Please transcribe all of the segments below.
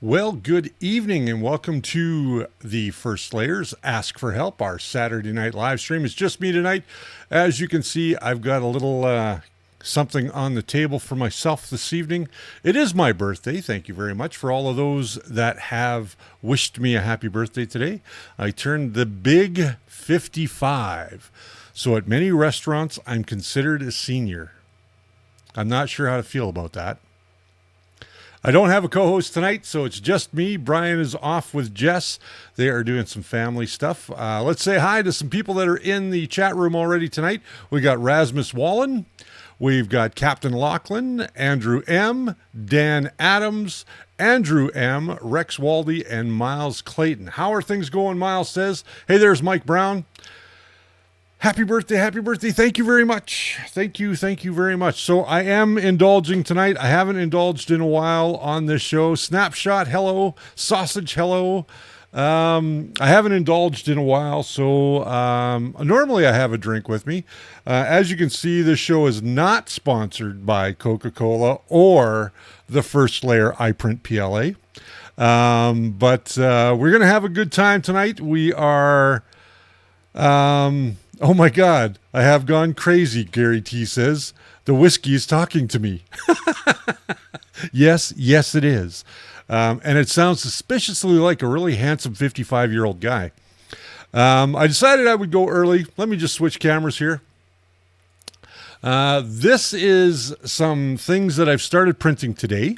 Well, good evening and welcome to the First Layers Ask for Help. Our Saturday night live stream. It's just me tonight. As you can see, I've got a little something on the table for myself this evening. It is my birthday. Thank you very much for all of those that have wished me a happy birthday today. I turned the big 55. So at many restaurants, I'm considered a senior. I'm not sure how to feel about that. I don't have a co-host tonight, so it's just me. Brian is off with Jess. They are doing some family stuff. Let's say hi to some people that are in the chat room already tonight. We got Rasmus Wallen. We've got Captain Lachlan, Andrew M., Dan Adams, Andrew M., Rex Waldy, and Miles Clayton. How are things going, Miles says. Hey, there's Mike Brown. Happy birthday, happy birthday. Thank you very much. Thank you very much. So I am indulging tonight. I haven't indulged in a while on this show. Snapshot, hello. Sausage, hello. I haven't indulged in a while, so normally I have a drink with me. As you can see, this show is not sponsored by Coca-Cola or the First Layer iPrint PLA. But we're going to have a good time tonight. We are... oh my God, I have gone crazy, Gary T says. The whiskey is talking to me. Yes, it is. And it sounds suspiciously like a really handsome 55-year-old guy. I decided I would go early. Let me just switch cameras here. This is some things that I've started printing today.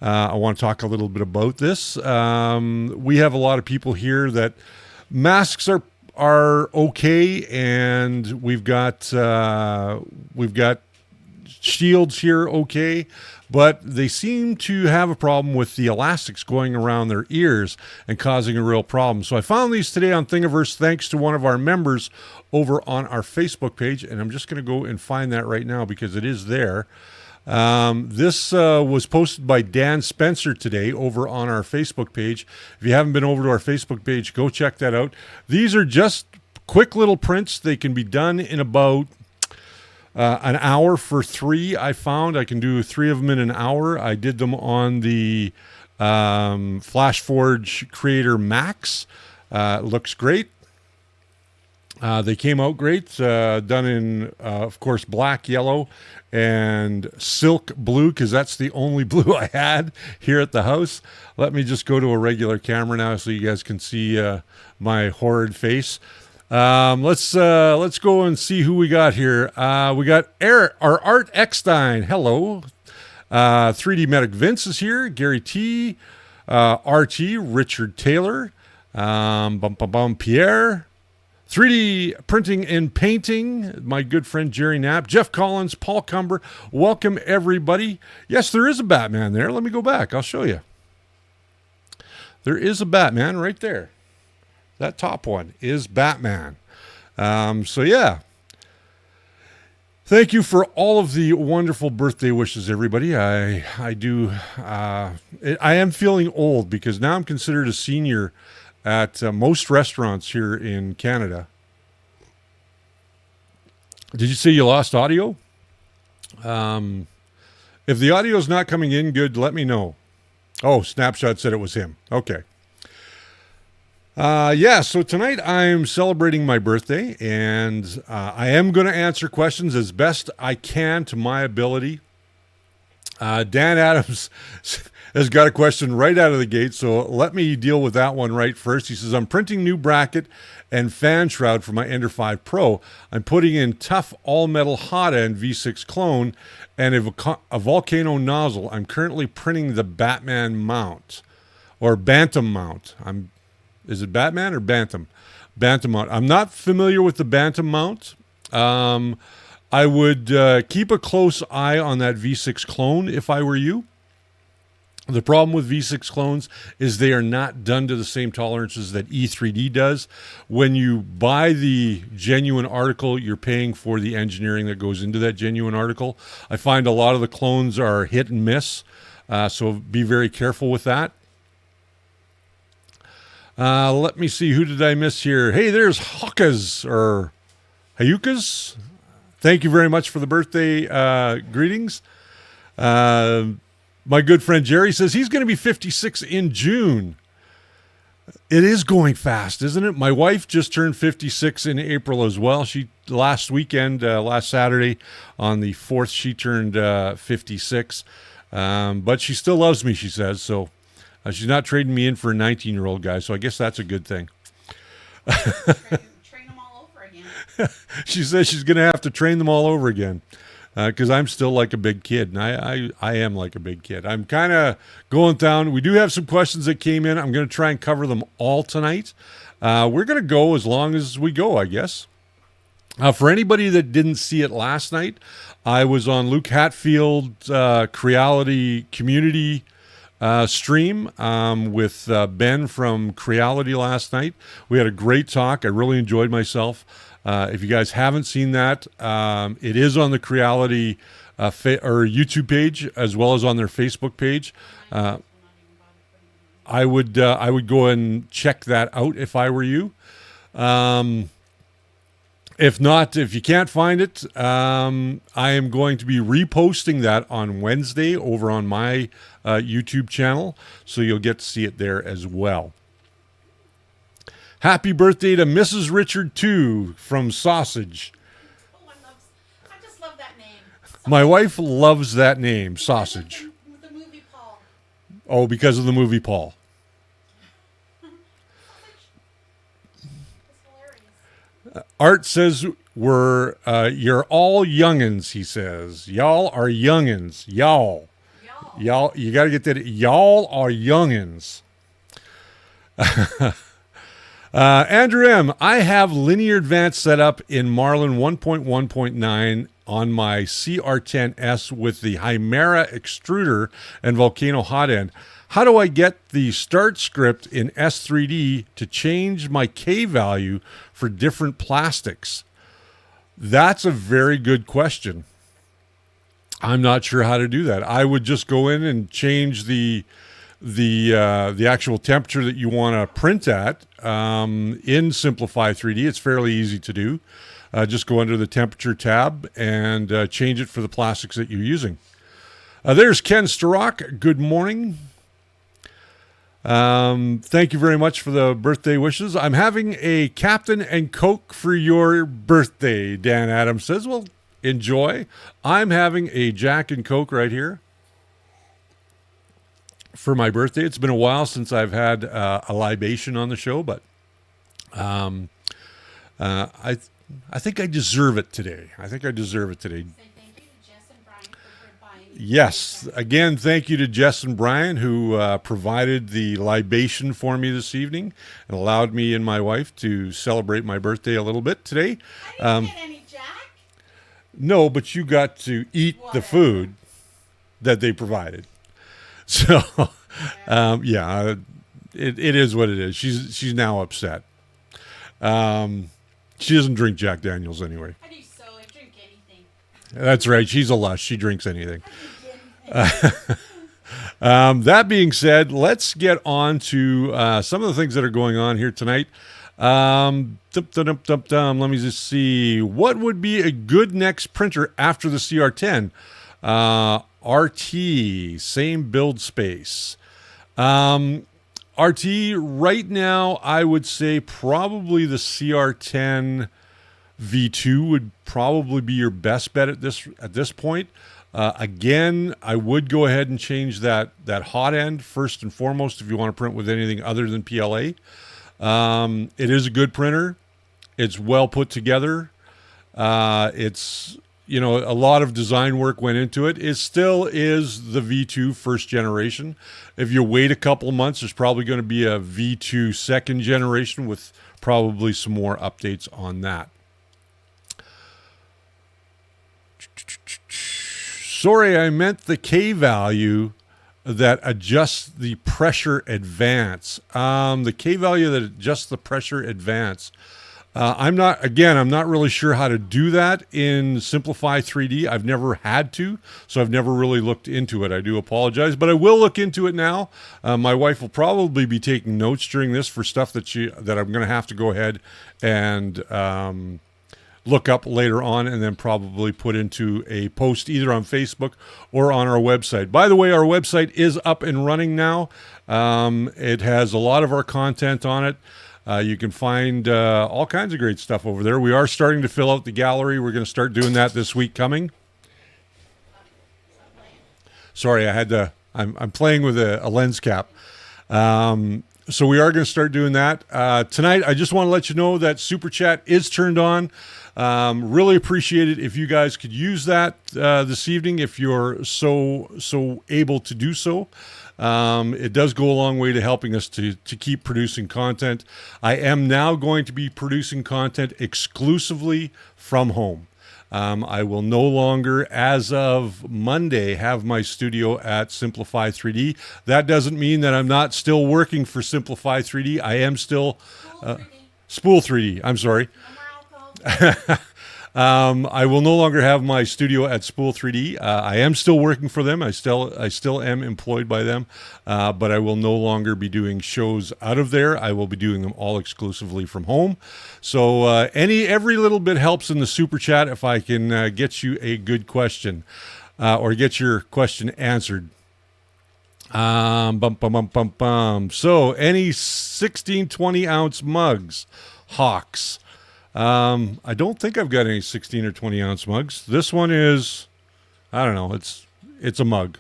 I want to talk a little bit about this. We have a lot of people here that masks are okay, and we've got shields here okay, but they seem to have a problem with the elastics going around their ears and causing a real problem. So I found these today on Thingiverse thanks to one of our members over on our Facebook page, and I'm just going to go and find that right now because it is there. This was posted by Dan Spencer today over on our Facebook page. If you haven't been over to our Facebook page, go check that out. These are just quick little prints. They can be done in about an hour for 3. I found I can do 3 of them in an hour. I did them on the FlashForge Creator Max. Looks great. They came out great, done in, of course, black, yellow, and silk blue, because that's the only blue I had here at the house. Let me just go to a regular camera now so you guys can see my horrid face. Let's go and see who we got here. We got Art Eckstein. Hello. 3D Medic Vince is here. Gary T. RT. Richard Taylor. Pierre. 3D Printing and Painting, my good friend Jerry Knapp, Jeff Collins, Paul Cumber. Welcome, everybody. Yes, there is a Batman there. Let me go back. I'll show you. There is a Batman right there. That top one is Batman. So, yeah. Thank you for all of the wonderful birthday wishes, everybody. I am feeling old because now I'm considered a senior at most restaurants here in Canada. Did you say you lost audio? If the audio is not coming in good, let me know. Oh, Snapshot said it was him. Okay. So tonight I'm celebrating my birthday, and I am going to answer questions as best I can to my ability. Dan Adams has got a question right out of the gate, so let me deal with that one right first. He says, I'm printing new bracket and fan shroud for my Ender 5 Pro. I'm putting in tough all-metal hot end V6 clone and a Volcano nozzle. I'm currently printing the Batman mount, or Bantam mount. Is it Batman or Bantam? Bantam mount. I'm not familiar with the Bantam mount. I would keep a close eye on that V6 clone if I were you. The problem with V6 clones is they are not done to the same tolerances that E3D does. When you buy the genuine article, you're paying for the engineering that goes into that genuine article. I find a lot of the clones are hit and miss, so be very careful with that. Let me see, who did I miss here? Hey, there's Hawkas, or Hayukas. Thank you very much for the birthday greetings. My good friend Jerry says he's going to be 56 in June. It is going fast, isn't it? My wife just turned 56 in April as well. She last Saturday on the 4th, she turned 56. But she still loves me, she says. So she's not trading me in for a 19-year-old guy. So I guess that's a good thing. Train them all over again. She says she's going to have to train them all over again. Because I'm still like a big kid, and I am like a big kid. I'm kind of going down. We do have some questions that came in. I'm going to try and cover them all tonight. We're going to go as long as we go, I guess. For anybody that didn't see it last night, I was on Luke Hatfield's Creality community stream with Ben from Creality last night. We had a great talk. I really enjoyed myself. If you guys haven't seen that, it is on the Creality or YouTube page as well as on their Facebook page. I would go and check that out if I were you. If not, if you can't find it, I am going to be reposting that on Wednesday over on my YouTube channel, so you'll get to see it there as well. Happy birthday to Mrs. Richard 2 from Sausage. Oh, I just love that name. My wife loves that name, Sausage. The movie Paul. Oh, because of the movie Paul. Art says you're all youngins, he says. Y'all are youngins. Y'all, you got to get that. Y'all are youngins. Andrew M., I have linear advance set up in Marlin 1.1.9 on my Cr-10 S with the Chimera extruder and Volcano hot end. How do I get the start script in S3D to change my K value for different plastics? That's a very good question. I'm not sure how to do that. I would just go in and change the actual temperature that you want to print at in Simplify 3D. It's fairly easy to do. Just go under the temperature tab and change it for the plastics that you're using. There's Ken Starrock. Good morning. Thank you very much for the birthday wishes. I'm having a Captain and Coke for your birthday, Dan Adams says. Well, enjoy. I'm having a Jack and Coke right here for my birthday. It's been a while since I've had a libation on the show, but I think I deserve it today. Yes. Again, thank you to Jess and Brian who provided the libation for me this evening and allowed me and my wife to celebrate my birthday a little bit today. I didn't get any, Jack. No, but you got to eat the food that they provided. So, it is what it is. She's now upset. She doesn't drink Jack Daniels anyway. I do so. I drink anything. That's right. She's a lush. She drinks anything. That being said, let's get on to some of the things that are going on here tonight. Let me just see. What would be a good next printer after the Cr-10? RT, same build space. RT, right now, I would say probably the Cr-10 V2 would probably be your best bet at this point. Again, I would go ahead and change that hot end first and foremost if you want to print with anything other than PLA. It is a good printer. It's well put together. It's, a lot of design work went into it. It still is the V2 first generation. If you wait a couple months, there's probably going to be a V2 second generation with probably some more updates on that. Sorry, I meant the K value that adjusts the pressure advance. The K value that adjusts the pressure advance. I'm not really sure how to do that in Simplify 3D. I've never had to, so I've never really looked into it. I do apologize, but I will look into it now. My wife will probably be taking notes during this for stuff that I'm going to have to go ahead and look up later on and then probably put into a post either on Facebook or on our website. By the way, our website is up and running now. It has a lot of our content on it. You can find all kinds of great stuff over there. We are starting to fill out the gallery. We're going to start doing that this week coming. Sorry, I'm playing with a lens cap. So we are going to start doing that. Tonight, I just want to let you know that Super Chat is turned on. Really appreciate it if you guys could use that this evening if you're so able to do so. It does go a long way to helping us to keep producing content. I am now going to be producing content exclusively from home. I will no longer, as of Monday, have my studio at Simplify 3D. That doesn't mean that I'm not still working for Simplify 3D. I am still Spool 3D. I'm sorry. I will no longer have my studio at Spool 3D. I am still working for them. I still am employed by them, but I will no longer be doing shows out of there. I will be doing them all exclusively from home. So every little bit helps in the Super Chat if I can get you a good question or get your question answered. So any 16, 20 ounce mugs, Hawks. I don't think I've got any 16 or 20 ounce mugs. This one is, I don't know, it's a mug.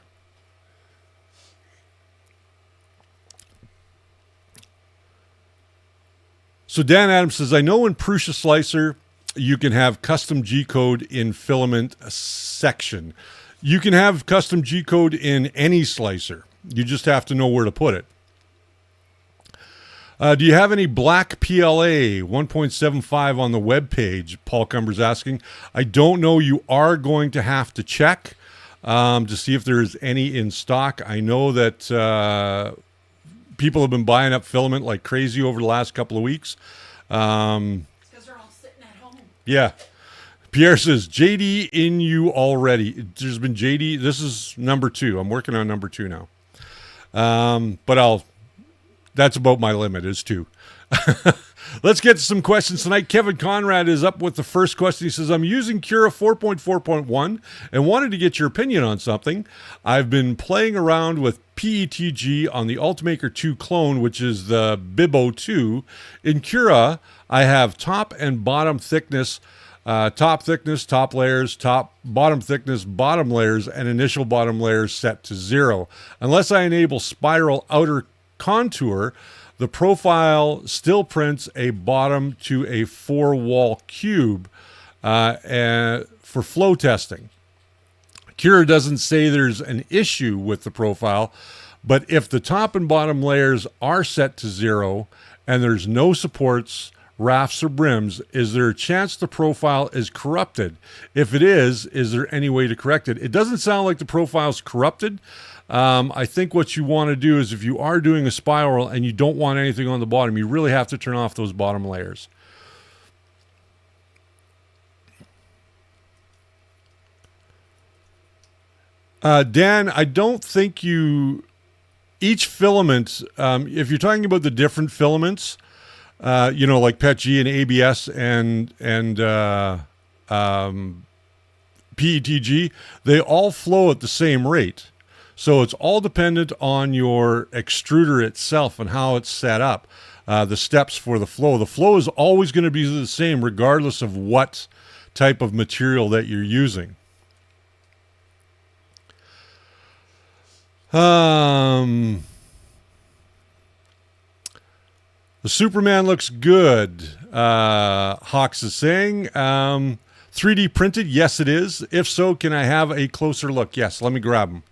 So Dan Adams says, I know in Prusa Slicer, you can have custom G-code in filament section. You can have custom G-code in any slicer. You just have to know where to put it. Do you have any black PLA 1.75 on the web page? Paul Cumber's asking. I don't know. You are going to have to check to see if there is any in stock. I know that people have been buying up filament like crazy over the last couple of weeks. It's because they're all sitting at home. Yeah. Pierre says, JD in you already. There's been JD. This is number 2. I'm working on number 2 now. But that's about my limit is 2. Let's get to some questions tonight. Kevin Conrad is up with the first question. He says, I'm using Cura 4.4.1 and wanted to get your opinion on something. I've been playing around with PETG on the Ultimaker 2 clone, which is the Bibo 2. In Cura, I have top and bottom thickness, top layers, bottom thickness, bottom layers, and initial bottom layers set to 0. Unless I enable spiral outer contour, the profile still prints a bottom to a 4-wall cube for flow testing. Cura doesn't say there's an issue with the profile, but if the top and bottom layers are set to 0 and there's no supports, rafts, or brims, is there a chance the profile is corrupted? If it is there any way to correct it? It doesn't sound like the profile's corrupted. I think what you want to do is if you are doing a spiral and you don't want anything on the bottom, you really have to turn off those bottom layers. Dan, I don't think each filament, if you're talking about the different filaments, like PETG and ABS and PETG, they all flow at the same rate. So it's all dependent on your extruder itself and how it's set up, the steps for the flow. The flow is always going to be the same regardless of what type of material that you're using. The Superman looks good, Hawks is saying. 3D printed? Yes, it is. If so, can I have a closer look? Yes, let me grab him.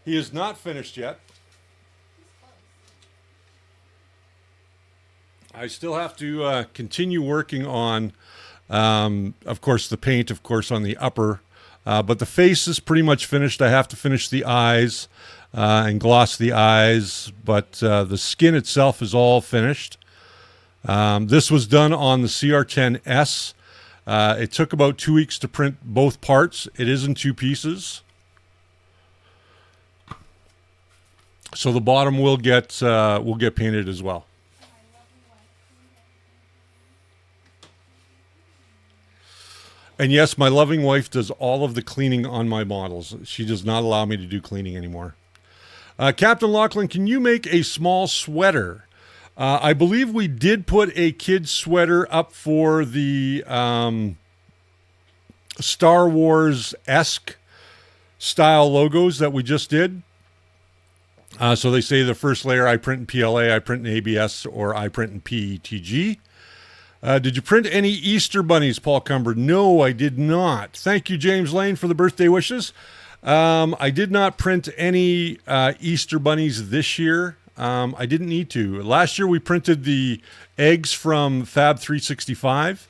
He is not finished yet. I still have to continue working on, of course, the paint, of course, on the upper. But the face is pretty much finished. I have to finish the eyes and gloss the eyes. But the skin itself is all finished. This was done on the Cr-10 S. It took about 2 weeks to print both parts. It is in 2 pieces. So the bottom will get painted as well. And yes, my loving wife does all of the cleaning on my models. She does not allow me to do cleaning anymore. Captain Lachlan, can you make a small sweater? I believe we did put a kid's sweater up for the Star Wars-esque style logos that we just did. So they say the first layer I print in PLA, I print in ABS, or I print in PETG. Did you print any Easter bunnies, Paul Cumber? No, I did not. Thank you, James Lane, for the birthday wishes. I did not print any Easter bunnies this year. I didn't need to. Last year we printed the eggs from Fab 365.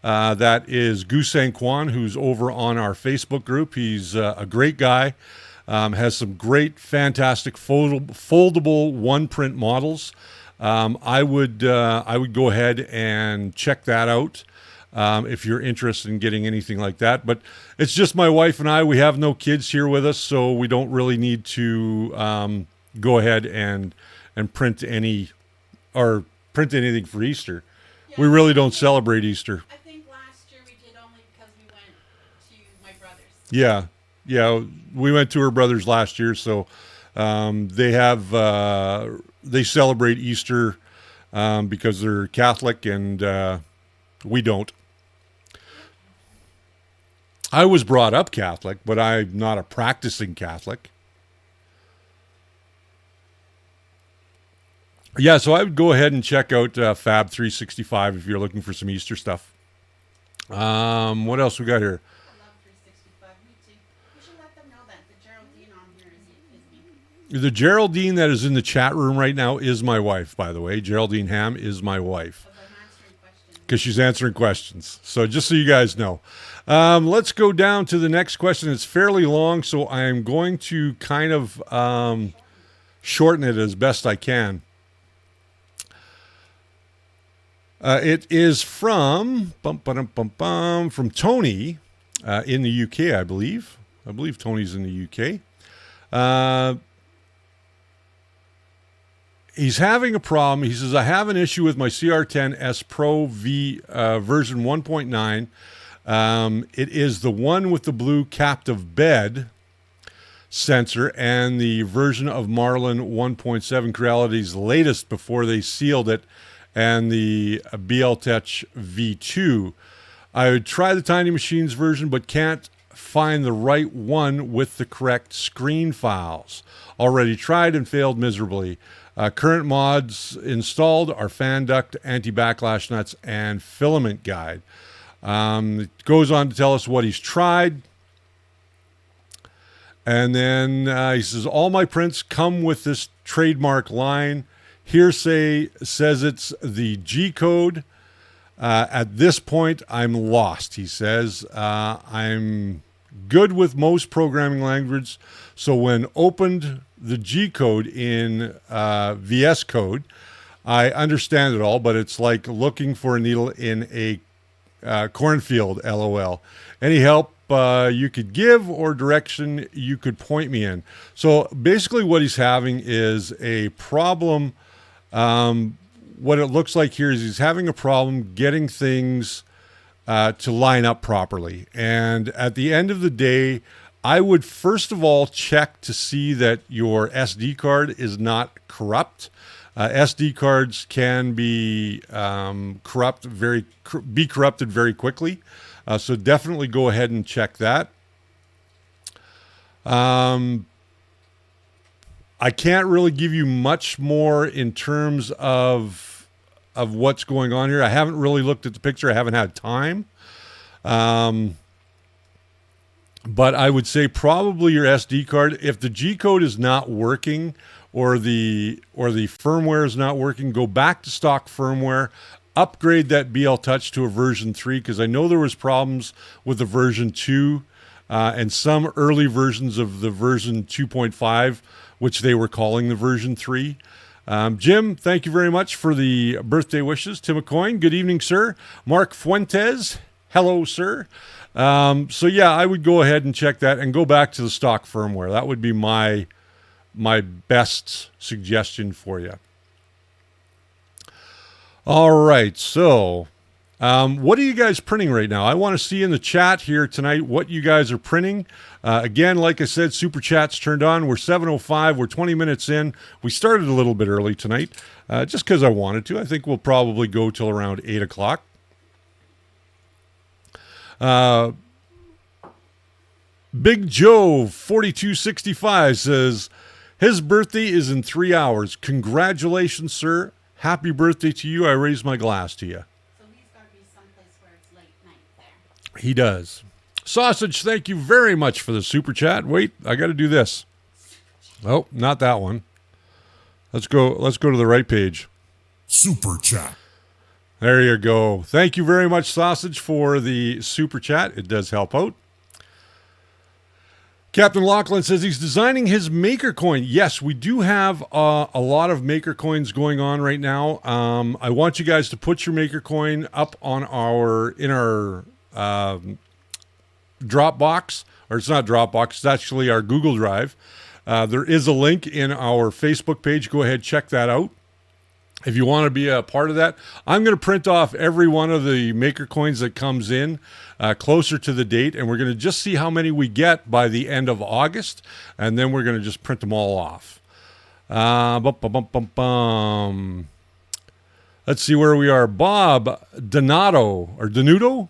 That is Gusang Kwan, who's over on our Facebook group. He's a great guy. Has some great, fantastic foldable one-print models. I would go ahead and check that out if you're interested in getting anything like that. But it's just my wife and I. We have no kids here with us, so we don't really need to go ahead and print any or print anything for Easter. Yeah, We really don't celebrate Easter. I think last year we did only because we went to my brother's. Yeah, we went to her brother's last year, so they have they celebrate Easter because they're Catholic and we don't. I was brought up Catholic, but I'm not a practicing Catholic. Yeah, so I would go ahead and check out Fab 365 if you're looking for some Easter stuff. What else we got here? I love 365. Me too. We should let them know that the Geraldine on here is me. The Geraldine that is in the chat room right now is my wife, by the way. Geraldine Ham is my wife. Because I'm answering questions. Because she's answering questions. So just so you guys know. Let's go down to the next question. It's fairly long, so I'm going to kind of shorten it as best I can. It is from Tony in the UK, I believe. I believe Tony's in the UK. He's having a problem. He says, I have an issue with my Cr-10 Pro V version 1.9. It is the one with the blue captive bed sensor and the version of Marlin 1.7, Creality's latest before they sealed it, and the BL Touch V2. I would try the Tiny Machines version, but can't find the right one with the correct screen files. Already tried and failed miserably. Current mods installed are fan duct, anti-backlash nuts, and filament guide. It goes on to tell us what he's tried. And then he says, all my prints come with this trademark line. Hearsay says it's the G code. At this point, I'm lost, he says. I'm good with most programming languages, so when opened the G code in VS Code, I understand it all, but it's like looking for a needle in a cornfield, LOL. Any help you could give or direction you could point me in? So basically what he's having is a problem. What it looks like here is he's having a problem getting things to line up properly. And at the end of the day, I would first of all check to see that your SD card is not corrupt. SD cards can be corrupted very quickly. So definitely go ahead and check that. I can't really give you much more in terms of what's going on here. I haven't really looked at the picture. I haven't had time. But I would say probably your SD card. If the G code is not working or the firmware is not working, go back to stock firmware. Upgrade that BL Touch to a version 3 because I know there was problems with the version 2 and some early versions of the version 2.5, which they were calling the version 3. Jim, thank you very much for the birthday wishes. Tim McCoy, good evening, sir. Mark Fuentes, hello, sir. So yeah, I would go ahead and check that and go back to the stock firmware. That would be my best suggestion for you. All right, so What are you guys printing right now? I want to see in the chat here tonight what you guys are printing. Again, like I said, Super Chat's turned on. We're 7:05. We're 20 minutes in. We started a little bit early tonight just because I wanted to. I think we'll probably go till around 8 o'clock. Big Joe 4265 says his birthday is in 3 hours. Congratulations, sir. Happy birthday to you. I raise my glass to you. So he's got to be someplace where it's late night there. He does. Sausage, thank you very much for the super chat. Wait, I got to do this. Oh, not that one. Let's go to the right page. Super chat. There you go. Thank you very much, Sausage, for the super chat. It does help out. Captain Lachlan says he's designing his maker coin. Yes, we do have a lot of maker coins going on right now. I want you guys to put your maker coin up on our Dropbox, or it's not Dropbox, it's actually our Google Drive. There is a link in our Facebook page. Go ahead, check that out. If you want to be a part of that, I'm going to print off every one of the maker coins that comes in closer to the date, and we're going to just see how many we get by the end of August, and then we're going to just print them all off. Let's see where we are. Bob Donato,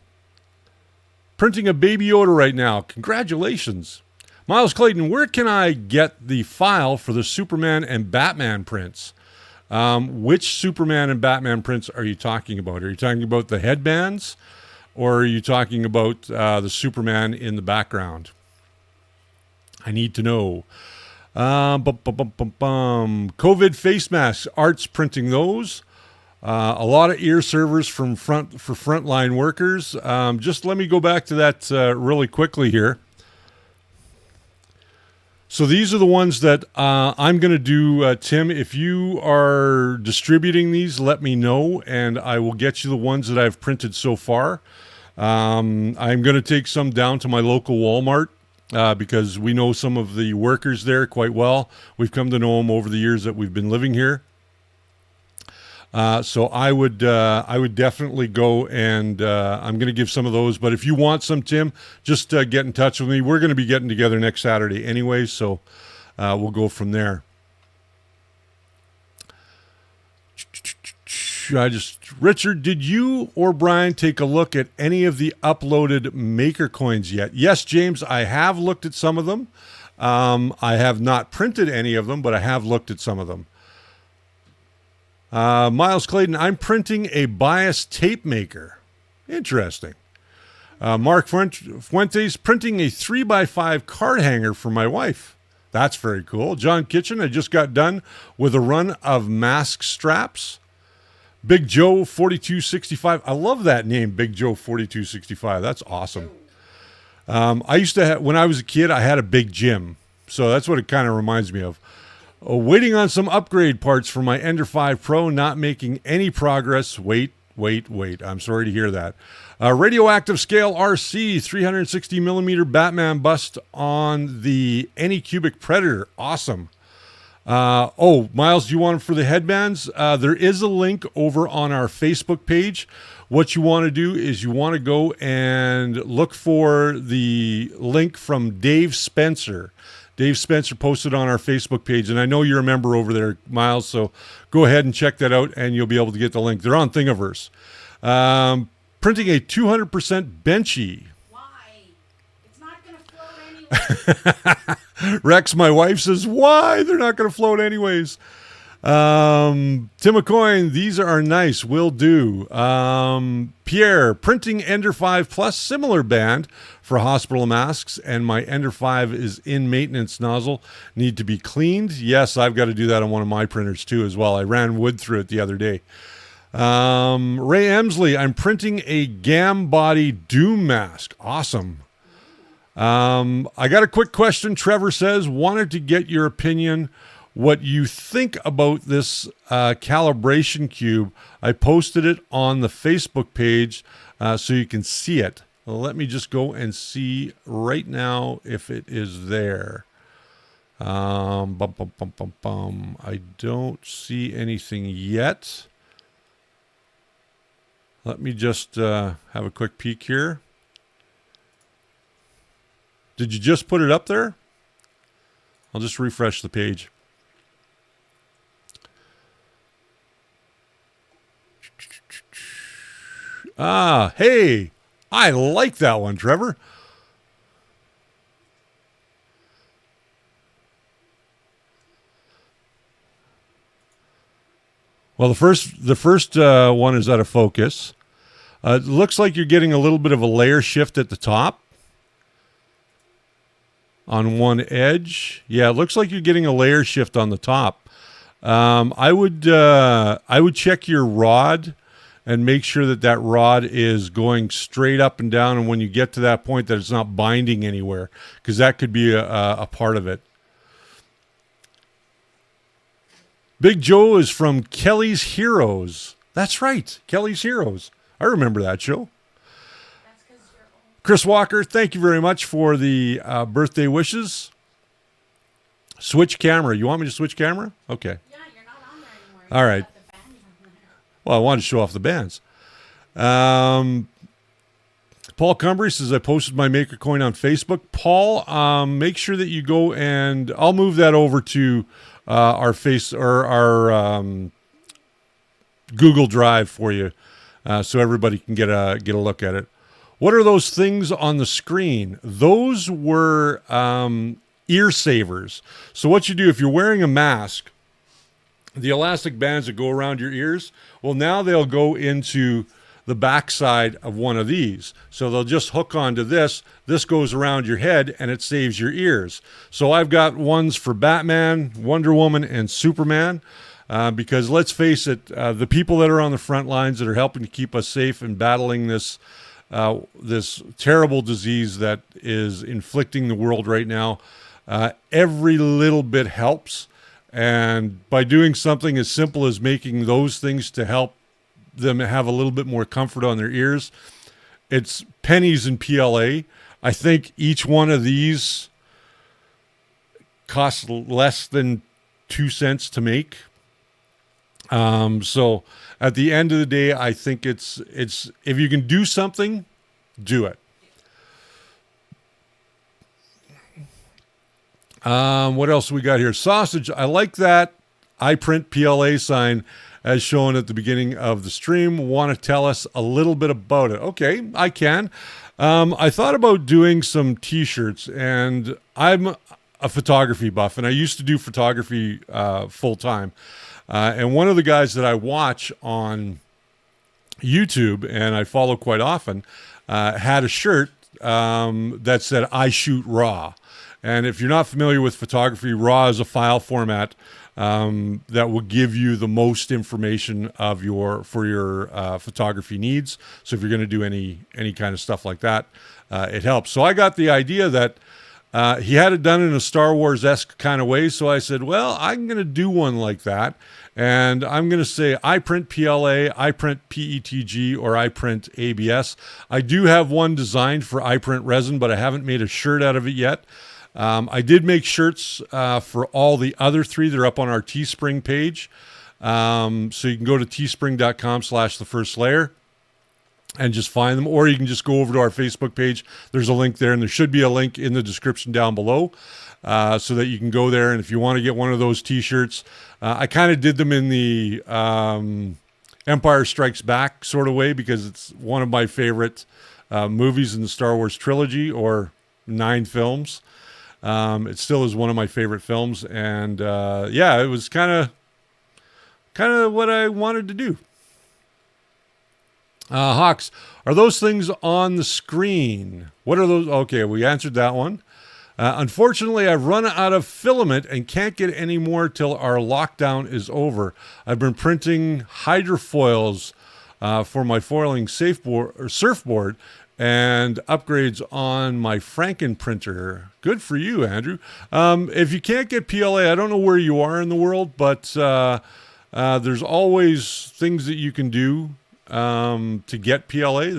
printing a Baby Yoda right now. Congratulations. Miles Clayton, where can I get the file for the Superman and Batman prints? Which Superman and Batman prints are you talking about? Are you talking about the headbands, or are you talking about the Superman in the background? I need to know. COVID face masks, Art's printing those. A lot of ear servers for frontline workers. Just let me go back to that really quickly here. So these are the ones that I'm going to do, Tim. If you are distributing these, let me know, and I will get you the ones that I've printed so far. I'm going to take some down to my local Walmart because we know some of the workers there quite well. We've come to know them over the years that we've been living here. So I would definitely go, and I'm going to give some of those. But if you want some, Tim, just get in touch with me. We're going to be getting together next Saturday anyway, so we'll go from there. Richard, did you or Brian take a look at any of the uploaded maker coins yet? Yes, James, I have looked at some of them. I have not printed any of them, but I have looked at some of them. Miles Clayton, I'm printing a bias tape maker. Interesting. Mark Fuentes, printing a 3x5 card hanger for my wife. That's very cool. John Kitchen, I just got done with a run of mask straps. Big Joe 4265. I love that name, Big Joe 4265. That's awesome. I used to have, when I was a kid, I had a big gym. So that's what it kind of reminds me of. Waiting on some upgrade parts for my Ender 5 Pro, not making any progress. Wait. I'm sorry to hear that. Radioactive Scale RC, 360 millimeter Batman bust on the Anycubic Predator. Awesome. Miles, do you want them for the headbands? There is a link over on our Facebook page. What you want to do is you want to go and look for the link from Dave Spencer. Dave Spencer posted on our Facebook page, and I know you're a member over there, Miles, so go ahead and check that out, and you'll be able to get the link. They're on Thingiverse. Printing a 200% Benchy. Why? It's not going to float anyway. Rex, my wife, says, why? They're not going to float anyways. Tim McCoy, these are nice. Will do. Pierre, printing Ender 5 Plus, similar band for hospital masks, and my Ender 5 is in maintenance nozzle. Need to be cleaned. Yes, I've got to do that on one of my printers too as well. I ran wood through it the other day. Ray Emsley, I'm printing a Gam Body Doom mask. Awesome. I got a quick question. Trevor says, wanted to get your opinion what you think about this calibration cube. I posted it on the Facebook page so you can see it. Let me just go and see right now if it is there. I don't see anything yet. Let me just have a quick peek here. Did you just put it up there? I'll just refresh the page. Ah, hey, I like that one, Trevor. Well, the first one is out of focus. It looks like you're getting a little bit of a layer shift at the top on one edge. Yeah, it looks like you're getting a layer shift on the top. I would check your rod and make sure that that rod is going straight up and down, and when you get to that point that it's not binding anywhere, because that could be a part of it. Big Joe is from Kelly's Heroes. That's right, Kelly's Heroes. I remember that show. That's because you're old. Chris Walker, thank you very much for the birthday wishes. Switch camera. You want me to switch camera? Okay. Yeah, you're not on there anymore. All right. Got the bands on there. Well, I wanted to show off the bands. Paul Cumbry says, I posted my Maker coin on Facebook. Paul, make sure that you go and I'll move that over to our Google Drive for you, so everybody can get a look at it. What are those things on the screen? Those were ear savers. So what you do if you're wearing a mask, the elastic bands that go around your ears, well, now they'll go into the backside of one of these. So they'll just hook onto this. This goes around your head and it saves your ears. So I've got ones for Batman, Wonder Woman, and Superman. Because let's face it, the people that are on the front lines that are helping to keep us safe and battling this terrible disease that is inflicting the world right now, every little bit helps. And by doing something as simple as making those things to help them have a little bit more comfort on their ears, it's pennies in PLA. I think each one of these costs less than 2 cents to make. So at the end of the day, I think it's if you can do something, do it. What else we got here? Sausage. I like that I print PLA sign as shown at the beginning of the stream. Want to tell us a little bit about it? Okay, I can. I thought about doing some t-shirts, and I'm a photography buff, and I used to do photography full time. And one of the guys that I watch on YouTube and I follow quite often had a shirt that said, I shoot RAW. And if you're not familiar with photography, RAW is a file format that will give you the most information of your photography needs. So if you're going to do any kind of stuff like that, it helps. So I got the idea that he had it done in a Star Wars-esque kind of way. So I said, well, I'm going to do one like that. And I'm going to say I print PLA, I print PETG, or I print ABS. I do have one designed for I print resin, but I haven't made a shirt out of it yet. I did make shirts for all the other three. They're up on our Teespring page. So you can go to teespring.com/thefirstlayer and just find them, or you can just go over to our Facebook page. There's a link there, and there should be a link in the description down below so that you can go there. And if you want to get one of those t-shirts, I kind of did them in the Empire Strikes Back sort of way because it's one of my favorite movies in the Star Wars trilogy, or 9 films. It still is one of my favorite films, and yeah, it was kind of what I wanted to do. Hawks, are those things on the screen? What are those? Okay, we answered that one. Unfortunately, I've run out of filament and can't get any more till our lockdown is over. I've been printing hydrofoils for my foiling surfboard and upgrades on my Franken printer. Good for you, Andrew. If you can't get PLA, I don't know where you are in the world, but there's always things that you can do to get PLA.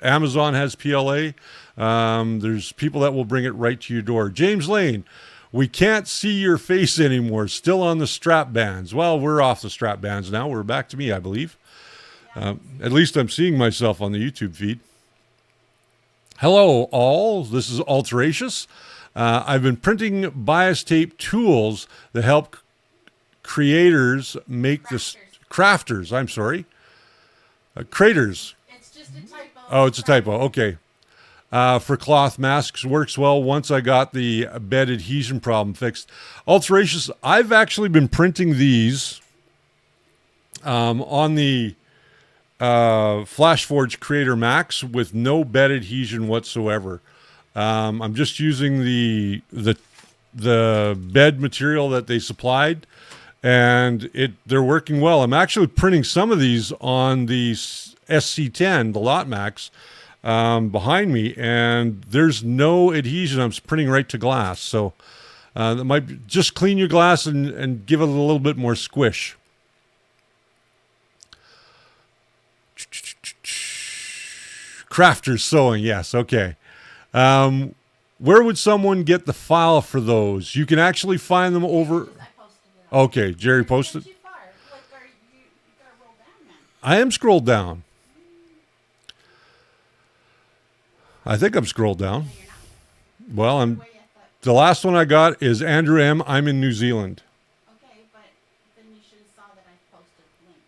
Amazon has PLA. There's people that will bring it right to your door. James Lane, we can't see your face anymore. Still on the strap bands. Well, we're off the strap bands now. We're back to me, I believe. At least I'm seeing myself on the YouTube feed. Hello, all. This is Alteracious. I've been printing bias tape tools that help creators make this crafters. I'm sorry, craters. It's just a typo. Oh, it's a typo. Okay. For cloth masks works well once I got the bed adhesion problem fixed. Alteracious, I've actually been printing these on the FlashForge Creator Max with no bed adhesion whatsoever. I'm just using the bed material that they supplied, and they're working well. I'm actually printing some of these on the SC-10, the Lotmaxx, behind me, and there's no adhesion. I'm printing right to glass, so that might just clean your glass and give it a little bit more squish. Crafters sewing, yes, okay. Where would someone get the file for those? You can actually find them over. I posted it. Okay, Jerry posted. Too far. Like, you gotta roll down, man. I am scrolled down. I think I'm scrolled down. No, you're not. Well, I'm. Way I thought. The last one I got is Andrew M. I'm in New Zealand. Okay, but then you should have saw that I posted the link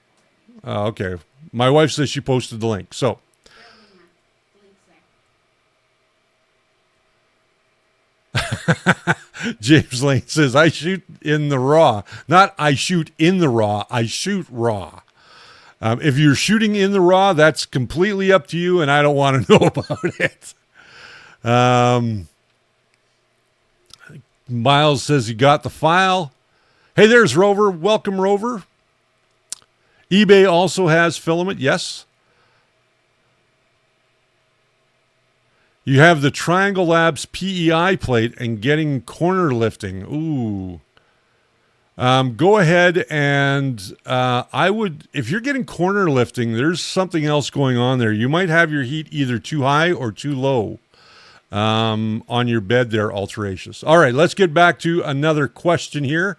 already. Okay. My wife says she posted the link. So, Barely, man. The link's there. James Lane says, I shoot in the raw. Not I shoot in the raw, I shoot raw. If you're shooting in the raw, that's completely up to you, and I don't want to know about it. Miles says he got the file. Hey, there's Rover. Welcome, Rover. eBay also has filament, yes. You have the Triangle Labs PEI plate and getting corner lifting. Ooh. Go ahead and I would, if you're getting corner lifting, there's something else going on there. You might have your heat either too high or too low on your bed there, Alteracious. All right, let's get back to another question here.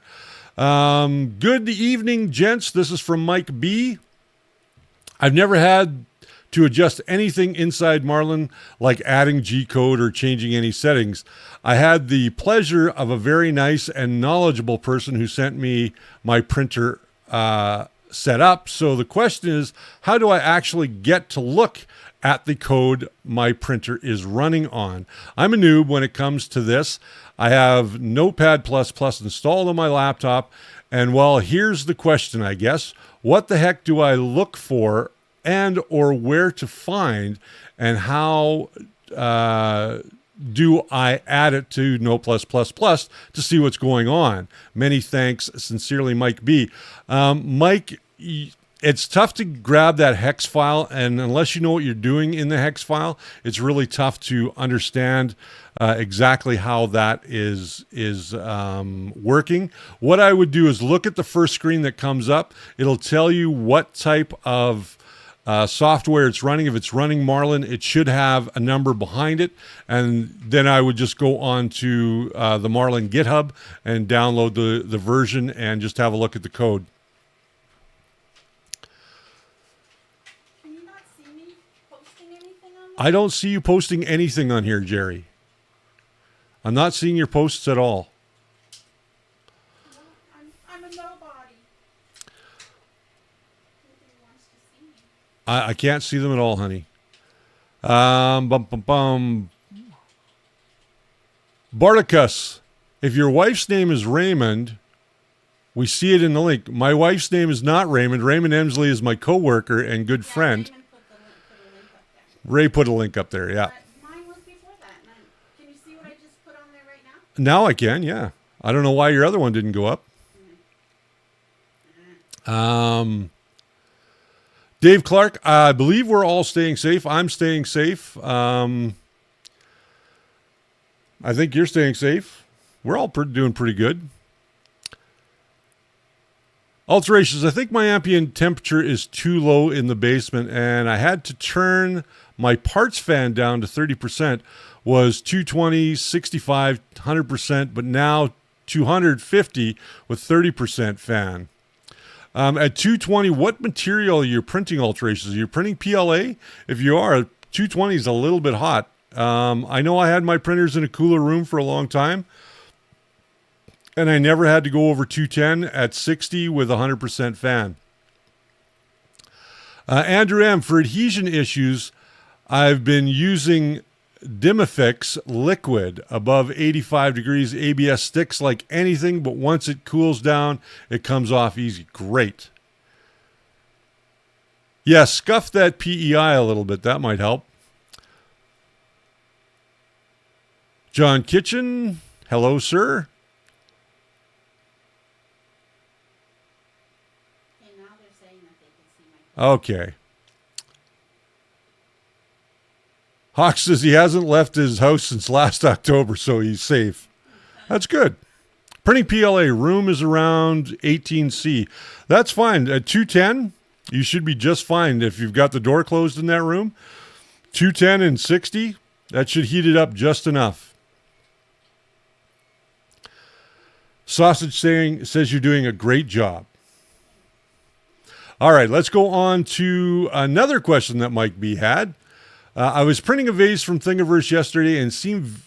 Good evening, gents. This is from Mike B. I've never had to adjust anything inside Marlin, like adding G-code or changing any settings. I had the pleasure of a very nice and knowledgeable person who sent me my printer set up. So the question is, how do I actually get to look at the code my printer is running on? I'm a noob when it comes to this. I have Notepad++ installed on my laptop. And well, here's the question, I guess. What the heck do I look for and or where to find, and how do I add it to No+++ to see what's going on? Many thanks. Sincerely, Mike B. Mike, it's tough to grab that hex file, and unless you know what you're doing in the hex file, it's really tough to understand exactly how that is working. What I would do is look at the first screen that comes up. It'll tell you what type of software it's running. If it's running Marlin, it should have a number behind it, and then I would just go on to the Marlin GitHub and download the version and just have a look at the code. Can you not see me posting anything on there? I don't see you posting anything on here, Jerry. I'm not seeing your posts at all. No, I'm a nobody. Nobody wants to see me. I can't see them at all, honey. Bardicus, if your wife's name is Raymond, we see it in the link. My wife's name is not Raymond. Raymond Emsley is my coworker and good friend. Raymond put a link up there. Ray put a link up there, yeah. But mine was before that. Can you see what I just put on there right now? Now I can, yeah. I don't know why your other one didn't go up. Dave Clark, I believe we're all staying safe. I'm staying safe. I think you're staying safe. We're all doing pretty good. Alterations, I think my ambient temperature is too low in the basement, and I had to turn my parts fan down to 30%. Was 220, 65, 100%, but now 250 with 30% fan. At 220, what material are you printing alterations? Are you printing PLA? If you are, 220 is a little bit hot. I know I had my printers in a cooler room for a long time, and I never had to go over 210 at 60 with 100% fan. Andrew M., for adhesion issues, I've been using Dimifix liquid above 85 degrees. ABS sticks like anything, but once it cools down, it comes off easy. Great. Yeah, scuff that PEI a little bit. That might help. John Kitchen, hello, sir. Okay, now they're saying that they can see my. Okay. Hawk says he hasn't left his house since last October, so he's safe. That's good. Printing PLA, room is around 18C. That's fine. At 210, you should be just fine if you've got the door closed in that room. 210 and 60, that should heat it up just enough. Sausage says you're doing a great job. All right, let's go on to another question that Mike B had. I was printing a vase from Thingiverse yesterday and seemed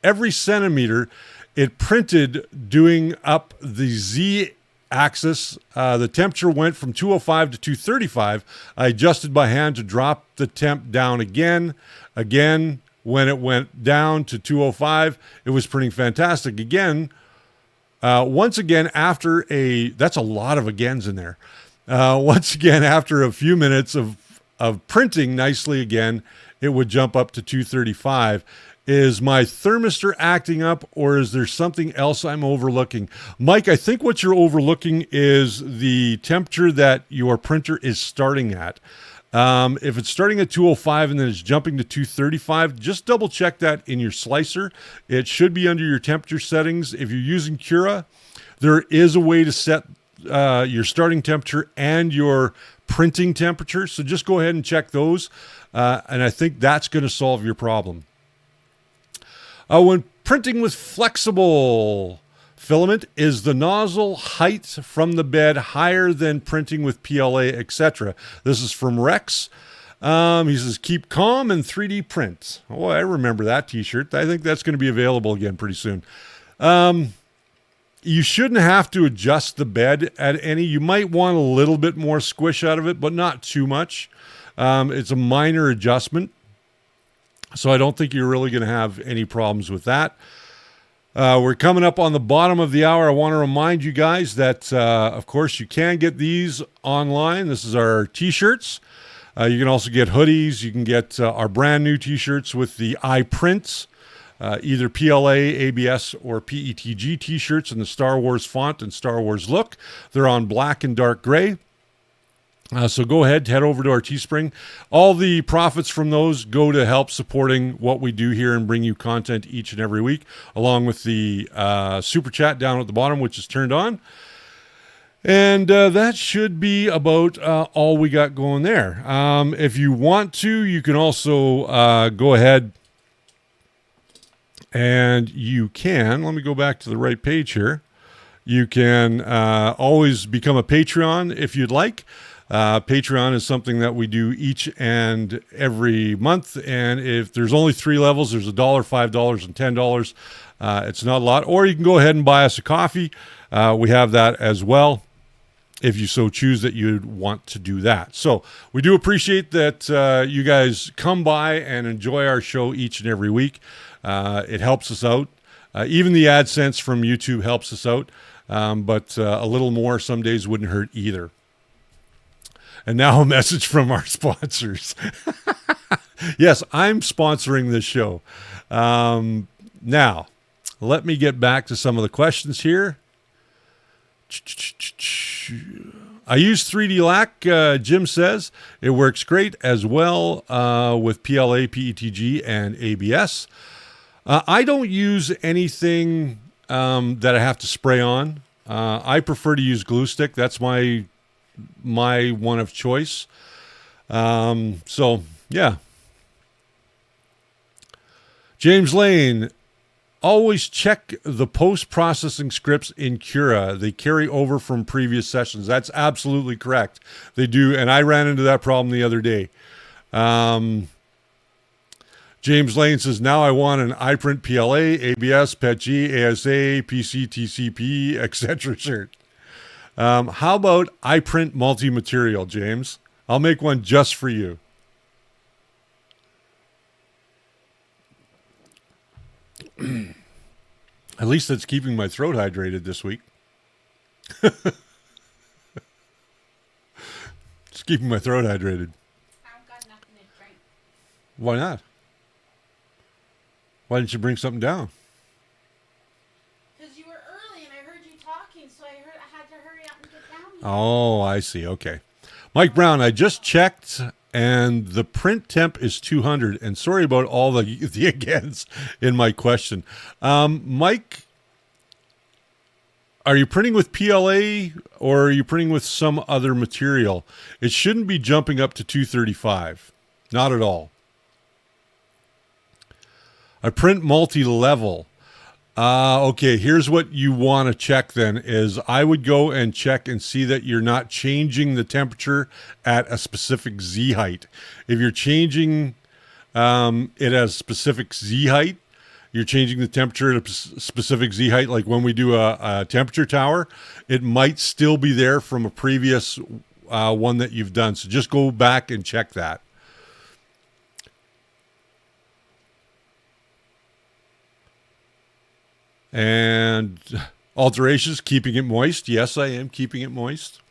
every centimeter it printed doing up the Z axis. The temperature went from 205 to 235. I adjusted by hand to drop the temp down again. When it went down to 205, it was printing fantastic. Once again, that's a lot of agains in there. Once again, after a few minutes of printing nicely again, it would jump up to 235. Is my thermistor acting up, or is there something else I'm overlooking? Mike, I think what you're overlooking is the temperature that your printer is starting at. If it's starting at 205 and then it's jumping to 235, just double check that in your slicer. It should be under your temperature settings. If you're using Cura, there is a way to set your starting temperature and your printing temperature. So just go ahead and check those. And I think that's going to solve your problem. When printing with flexible filament, is the nozzle height from the bed higher than printing with PLA, etc.? This is from Rex. He says, keep calm and 3D print. Oh, I remember that t-shirt. I think that's going to be available again pretty soon. You shouldn't have to adjust the bed at any. You might want a little bit more squish out of it, but not too much. It's a minor adjustment. So I don't think you're really going to have any problems with that. We're coming up on the bottom of the hour. I want to remind you guys that, of course, you can get these online. This is our t-shirts. You can also get hoodies. You can get our brand new t-shirts with the iPrints, either PLA, ABS, or PETG t-shirts in the Star Wars font and Star Wars look. They're on black and dark gray. So go ahead, head over to our Teespring. All the profits from those go to help supporting what we do here and bring you content each and every week, along with the super chat down at the bottom, which is turned on. And that should be about all we got going there. If you want to, you can also go ahead and you can, let me go back to the right page here. You can always become a Patreon if you'd like. Patreon is something that we do each and every month, and if there's only 3 levels, there's $1, $5, and $10. It's not a lot. Or you can go ahead and buy us a coffee. We have that as well, if you so choose that you'd want to do that. So we do appreciate that you guys come by and enjoy our show each and every week. It helps us out. Even the AdSense from YouTube helps us out, but a little more some days wouldn't hurt either. And now a message from our sponsors. Yes, I'm sponsoring this show. Now, let me get back to some of the questions here. I use 3D Lac, Jim says. It works great as well with PLA, PETG, and ABS. I don't use anything that I have to spray on. I prefer to use glue stick. That's my one of choice. So yeah. James Lane, always check the post-processing scripts in Cura. They carry over from previous sessions. That's absolutely correct. They do, and I ran into that problem the other day. James Lane says, now I want an iPrint PLA, ABS, PETG, ASA, PC, TCP, etc. shirt. How about iPrint multi-material, James? I'll make one just for you. At least it's keeping my throat hydrated this week. It's keeping my throat hydrated. I've got nothing to drink. Why not? Why didn't you bring something down? Because you were early and I heard you talking, so I had to hurry up and get down here. Oh, I see. Okay. Mike Brown, I just checked and the print temp is 200. And sorry about all the agains in my question. Mike, are you printing with PLA or are you printing with some other material? It shouldn't be jumping up to 235. Not at all. I print multi-level. Okay, here's what you want to check then is I would go and check and see that you're not changing the temperature at a specific Z height. If you're changing it as specific Z height, you're changing the temperature at a specific Z height, like when we do a temperature tower, it might still be there from a previous one that you've done. So just go back and check that. And alterations, keeping it moist. Yes, I am keeping it moist.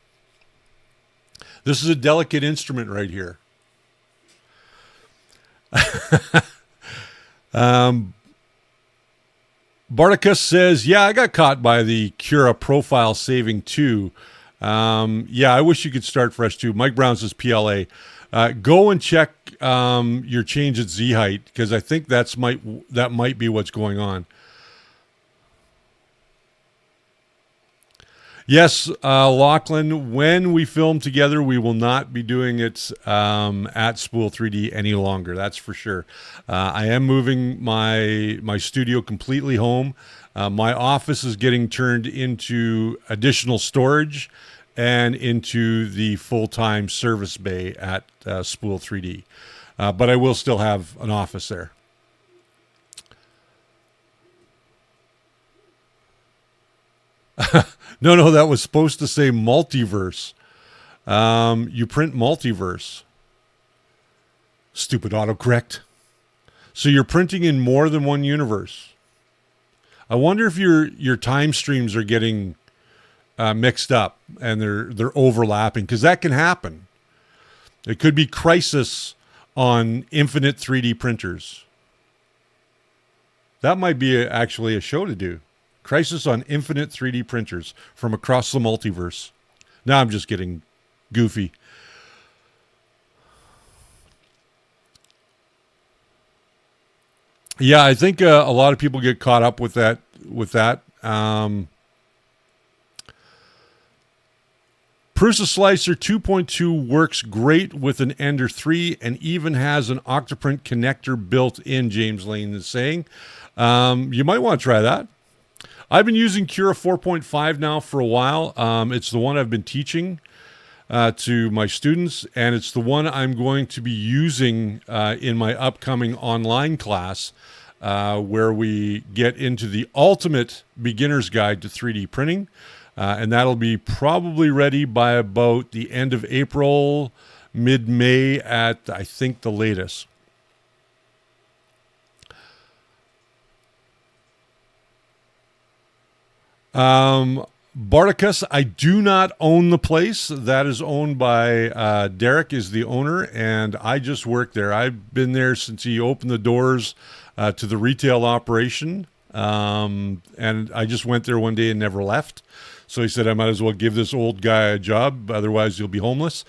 This is a delicate instrument right here. Barticus says, yeah, I got caught by the Cura profile saving too. Yeah, I wish you could start fresh too. Mike Brown says PLA. Go and check your change at Z height because I think that might be what's going on. Yes, Lachlan, when we film together, we will not be doing it at Spool 3D any longer. That's for sure. I am moving my studio completely home. My office is getting turned into additional storage and into the full-time service bay at Spool 3D. But I will still have an office there. No, that was supposed to say multiverse. You print multiverse. Stupid autocorrect. So you're printing in more than one universe. I wonder if your time streams are getting mixed up and they're overlapping, because that can happen. It could be Crisis on infinite 3D printers. That might be actually a show to do. Crisis on infinite 3D printers from across the multiverse. Now I'm just getting goofy. Yeah, I think a lot of people get caught up with that. Prusa Slicer 2.2 works great with an Ender 3 and even has an Octoprint connector built in, James Lane is saying. You might want to try that. I've been using Cura 4.5 now for a while. It's the one I've been teaching to my students, and it's the one I'm going to be using in my upcoming online class where we get into the ultimate beginner's guide to 3D printing. And that'll be probably ready by about the end of April, mid-May at, I think, the latest. Barticus, I do not own the place. That is owned by Derek is the owner, and I just work there. I've been there since he opened the doors to the retail operation, and I just went there one day and never left. So he said I might as well give this old guy a job, otherwise you'll be homeless.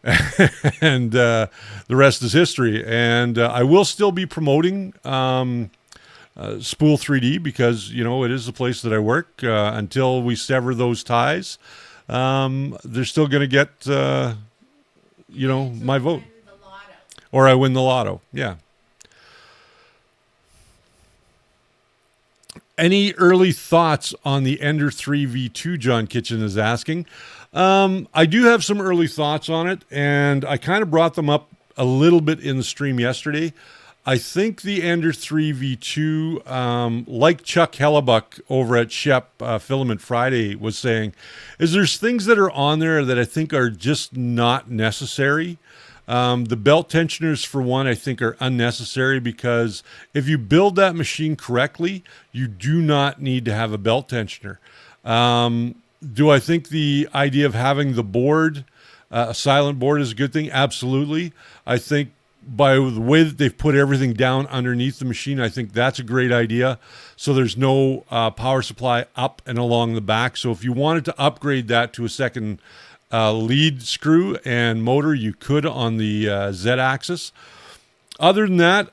And the rest is history. And I will still be promoting Spool 3D because, you know, it is the place that I work. Until we sever those ties, they're still going to get, you know, my vote. Or I win the lotto. Yeah. Any early thoughts on the Ender 3 V2, John Kitchen is asking. I do have some early thoughts on it, and I kind of brought them up a little bit in the stream yesterday. I think the Ender 3 V2, like Chuck Hellebuck over at Shep Filament Friday was saying, is there's things that are on there that I think are just not necessary. The belt tensioners, for one, I think are unnecessary because if you build that machine correctly, you do not need to have a belt tensioner. Do I think the idea of having the board, a silent board, is a good thing? Absolutely. I think by the way that they've put everything down underneath the machine, I think that's a great idea. So there's no power supply up and along the back. So if you wanted to upgrade that to a second lead screw and motor, you could on the Z-axis. Other than that,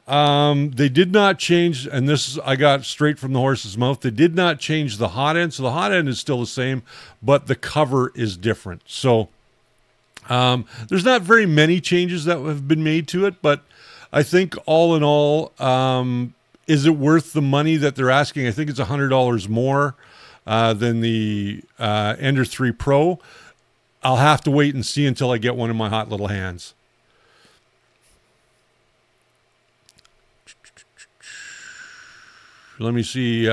they did not change, and this is, I got straight from the horse's mouth, they did not change the hot end. So the hot end is still the same, but the cover is different. So there's not very many changes that have been made to it, but I think all in all, is it worth the money that they're asking? I think it's $100 more than the Ender 3 Pro. I'll have to wait and see until I get one in my hot little hands. Let me see.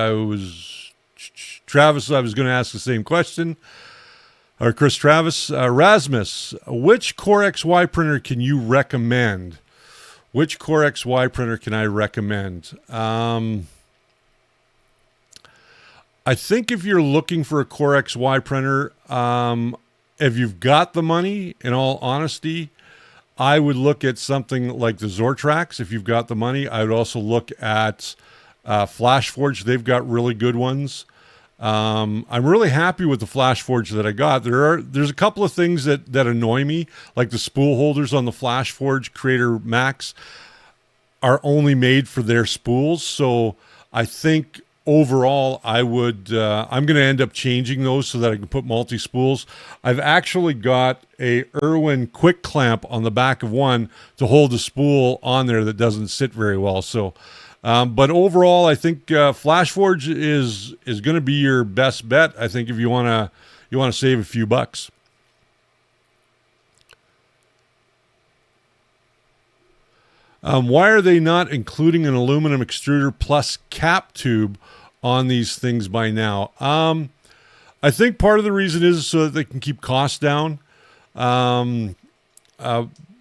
Travis, I was going to ask the same question. Or Chris Travis. Rasmus, which Core XY printer can you recommend? Which Core XY printer can I recommend? I think if you're looking for a Core XY printer, if you've got the money, in all honesty, I would look at something like the Zortrax. If you've got the money, I would also look at FlashForge. They've got really good ones. I'm really happy with the FlashForge that I got. There's a couple of things that annoy me, like the spool holders on the FlashForge Creator Max are only made for their spools. So I think overall, I'm going to end up changing those so that I can put multi-spools. I've actually got a Irwin quick clamp on the back of one to hold the spool on there that doesn't sit very well. So, but overall, I think FlashForge is going to be your best bet. I think if you want to save a few bucks. Why are they not including an aluminum extruder plus cap tube on these things by now? I think part of the reason is so that they can keep costs down.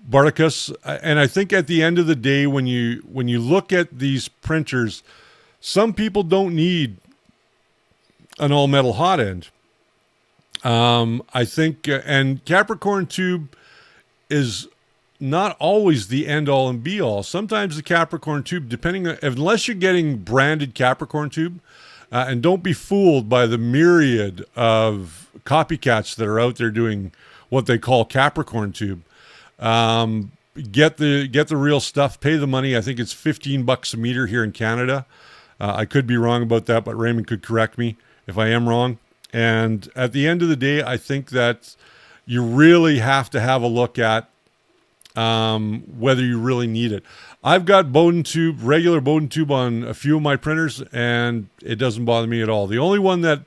Barticus, and I think at the end of the day, when you look at these printers, some people don't need an all metal hot end. I think, and Capricorn tube is not always the end all and be all. Sometimes the Capricorn tube, depending on, unless you're getting branded Capricorn tube, and don't be fooled by the myriad of copycats that are out there doing what they call Capricorn tube. Get the real stuff, pay the money. I think it's $15 a meter here in Canada. I could be wrong about that, but Raymond could correct me if I am wrong. And at the end of the day, I think that you really have to have a look at whether you really need it. I've got Bowden tube, regular Bowden tube on a few of my printers, and it doesn't bother me at all. The only one that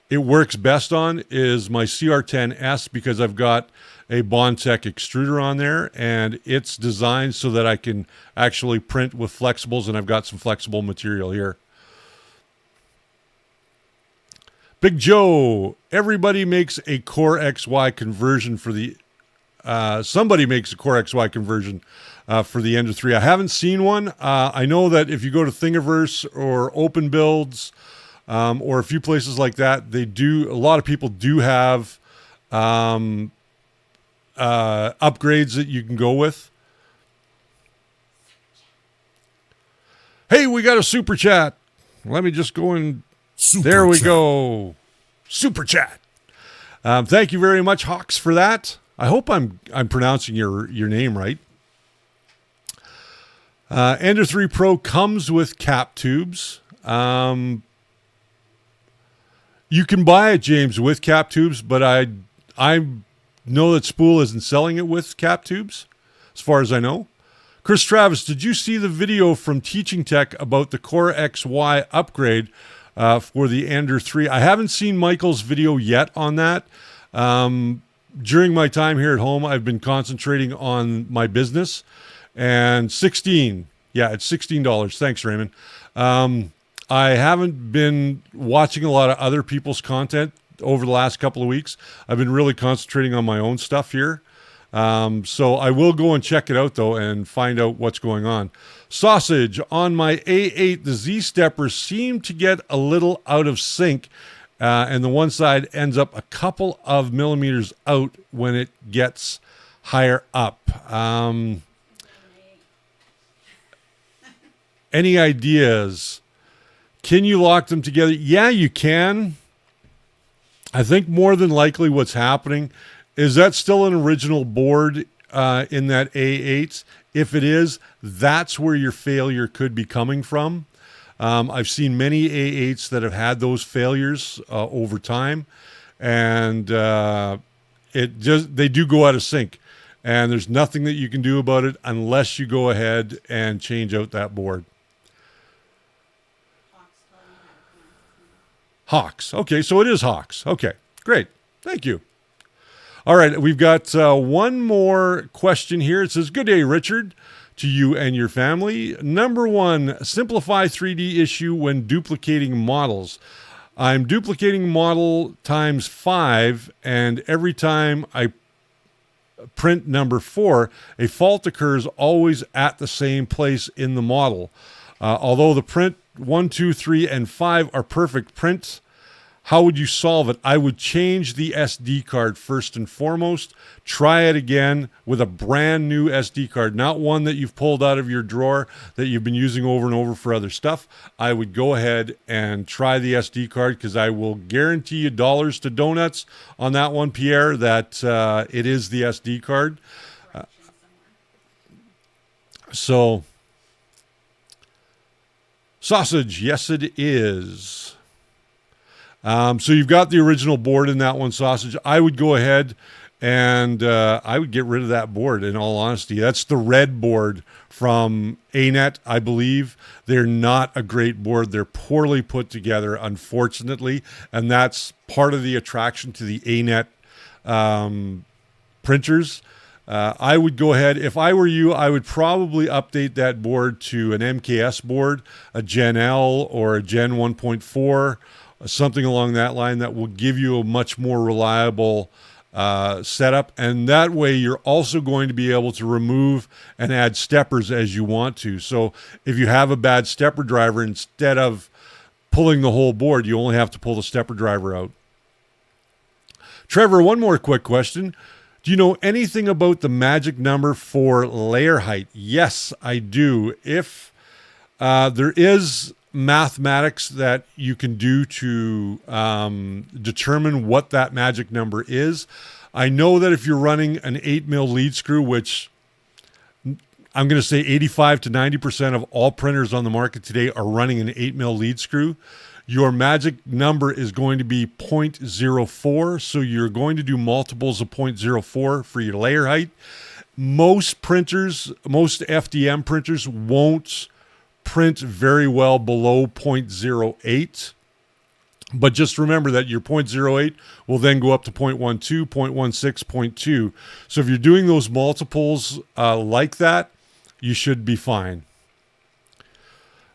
it works best on is my Cr-10 S, because I've got a Bondtech extruder on there, and it's designed so that I can actually print with flexibles, and I've got some flexible material here. Big Joe, everybody makes a Core XY conversion for the somebody makes a Core XY conversion for the Ender 3. I haven't seen one. I know that if you go to Thingiverse or Open Builds or a few places like that, they do. A lot of people do have upgrades that you can go with. Hey, we got a super chat. Let me just go and there we go. Super chat. Thank you very much, Hawks, for that. I hope I'm pronouncing your name right. Ender 3 Pro comes with cap tubes. You can buy it, James, with cap tubes, but I know that Spool isn't selling it with cap tubes, as far as I know. Chris Travis, did you see the video from Teaching Tech about the Core XY upgrade for the Ender 3. I haven't seen Michael's video yet on that. During my time here at home, I've been concentrating on my business. And 16, yeah, it's $16. Thanks, Raymond. I haven't been watching a lot of other people's content over the last couple of weeks. I've been really concentrating on my own stuff here. So I will go and check it out, though, and find out what's going on. Sausage, on my A8, the Z-steppers seem to get a little out of sync, and the one side ends up a couple of millimeters out when it gets higher up. Any ideas? Can you lock them together? Yeah, you can. I think more than likely what's happening is that still an original board in that A8. If it is, that's where your failure could be coming from. I've seen many A8s that have had those failures over time, and they do go out of sync. And there's nothing that you can do about it unless you go ahead and change out that board. Hawks. Okay, so it is Hawks. Okay, great. Thank you. All right, we've got one more question here. It says, good day, Richard, to you and your family. Number one, simplify 3D issue when duplicating models. I'm duplicating model times 5, and every time I print number 4, a fault occurs always at the same place in the model. Although the print 1, 2, 3, and 5 are perfect prints, how would you solve it? I would change the SD card first and foremost. Try it again with a brand new SD card, not one that you've pulled out of your drawer that you've been using over and over for other stuff. I would go ahead and try the SD card, because I will guarantee you dollars to donuts on that one, Pierre, that it is the SD card. So, sausage, yes it is. So you've got the original board in that one, sausage. I would go ahead and I would get rid of that board, in all honesty. That's the red board from ANET, I believe. They're not a great board. They're poorly put together, unfortunately, and that's part of the attraction to the ANET printers. I would go ahead, if I were you, I would probably update that board to an MKS board, a Gen L or a Gen 1.4, something along that line that will give you a much more reliable setup. And that way you're also going to be able to remove and add steppers as you want to. So if you have a bad stepper driver, instead of pulling the whole board, you only have to pull the stepper driver out. Trevor, one more quick question. Do you know anything about the magic number for layer height? Yes, I do. If there is mathematics that you can do to determine what that magic number is. I know that if you're running an 8mm lead screw, which I'm going to say 85 to 90% of all printers on the market today are running an 8mm lead screw, your magic number is going to be 0.04. So you're going to do multiples of 0.04 for your layer height. Most printers, most FDM printers won't print very well below 0.08. But just remember that your 0.08 will then go up to 0.12, 0.16, 0.2. So if you're doing those multiples like that, you should be fine.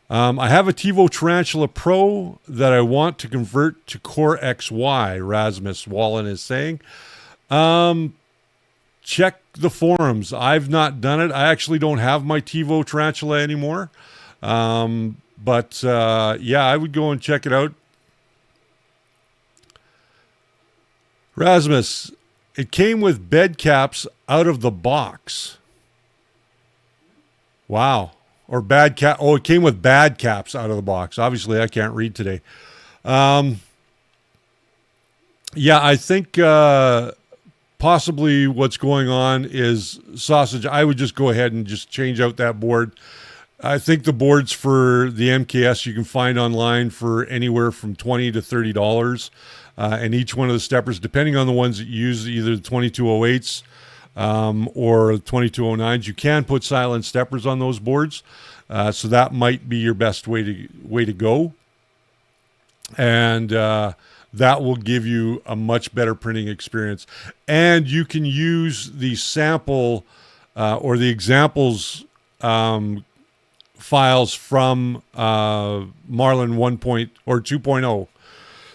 I have a TiVo Tarantula Pro that I want to convert to Core XY, Rasmus Wallen is saying. Check the forums. I've not done it. I actually don't have my TiVo Tarantula anymore. But yeah, I would go and check it out. Rasmus, it came with bed caps out of the box. Wow. Or bad cap. Oh, it came with bad caps out of the box. Obviously, I can't read today. Yeah, I think possibly what's going on is, sausage, I would just go ahead and just change out that board. I think the boards for the MKS you can find online for anywhere from $20 to $30. And each one of the steppers, depending on the ones that you use, either the 2208s or 2209s, you can put silent steppers on those boards. So that might be your best way to go. And that will give you a much better printing experience. And you can use the sample or the examples files from Marlin 1. Or 2.0.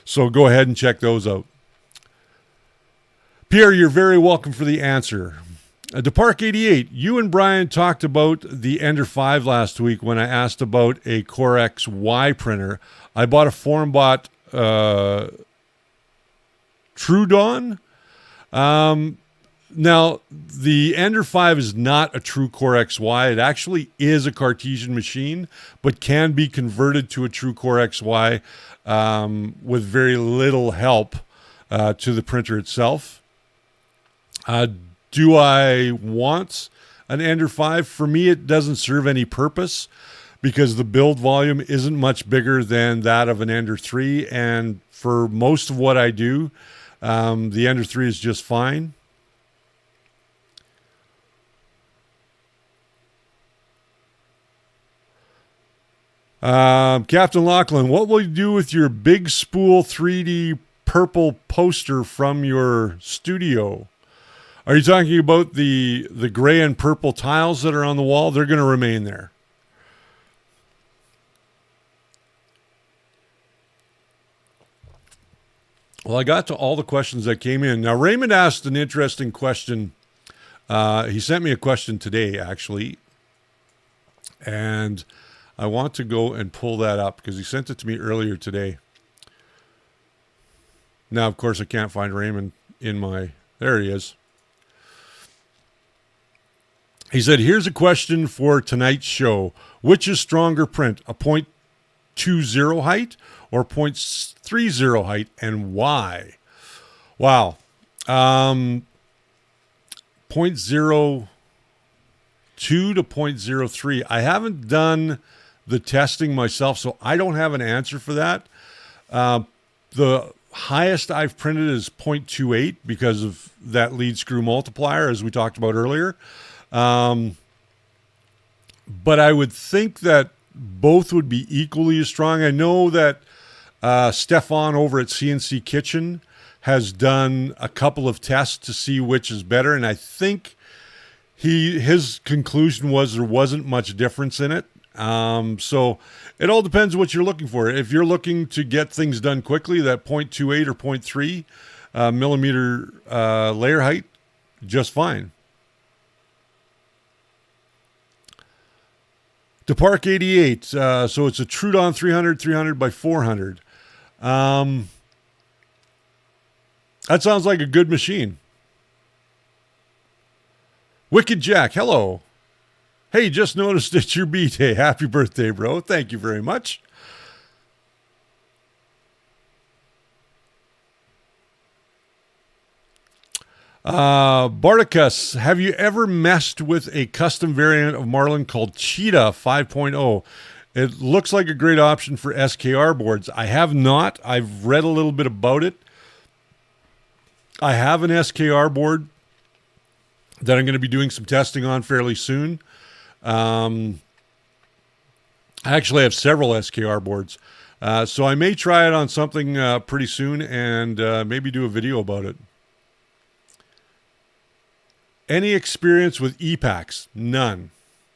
So go ahead and check those out. Pierre, you're very welcome for the answer. DePark 88, you and Brian talked about the Ender 5 last week when I asked about a Core XY printer. I bought a FormBot Trudon. Now, the Ender 5 is not a true Core XY. It actually is a Cartesian machine, but can be converted to a true Core XY with very little help to the printer itself. Do I want an Ender 5? For me, it doesn't serve any purpose because the build volume isn't much bigger than that of an Ender 3. And for most of what I do, the Ender 3 is just fine. Captain Lachlan, what will you do with your big spool 3D purple poster from your studio? Are you talking about the gray and purple tiles that are on the wall? They're going to remain there. Well, I got to all the questions that came in. Now, Raymond asked an interesting question. He sent me a question today, actually. And I want to go and pull that up because he sent it to me earlier today. Now, of course, I can't find Raymond in my... There he is. He said, here's a question for tonight's show. Which is stronger print, a 0.20 height or 0.30 height, and why? Wow. 0.02 to 0.03. I haven't done the testing myself, so I don't have an answer for that. The highest I've printed is 0.28 because of that lead screw multiplier, as we talked about earlier. But I would think that both would be equally as strong. I know that Stefan over at CNC Kitchen has done a couple of tests to see which is better, and I think his conclusion was there wasn't much difference in it. So it all depends what you're looking for. If you're looking to get things done quickly, that 0.28 or 0.3 millimeter layer height, just fine. DePark 88, so it's a Trudon 300 by 400. That sounds like a good machine. Wicked Jack, hello. Hey, just noticed it's your B-Day. Happy birthday, bro. Thank you very much. Bardicus, have you ever messed with a custom variant of Marlin called Cheetah 5.0? It looks like a great option for SKR boards. I have not. I've read a little bit about it. I have an SKR board that I'm going to be doing some testing on fairly soon. I actually have several SKR boards. So I may try it on something pretty soon and maybe do a video about it. Any experience with EPAX? None.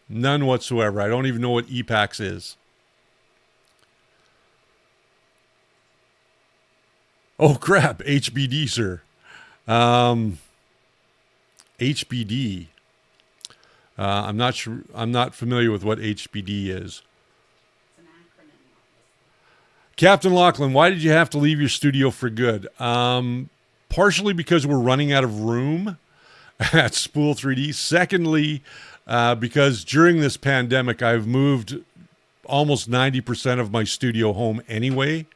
None whatsoever. I don't even know what EPAX is. Oh, crap. HBD, sir. HBD. I'm not sure. I'm not familiar with what HBD is. It's an acronym. Captain Lachlan, why did you have to leave your studio for good? Partially because we're running out of room at Spool 3D. Secondly, because during this pandemic, I've moved almost 90% of my studio home anyway.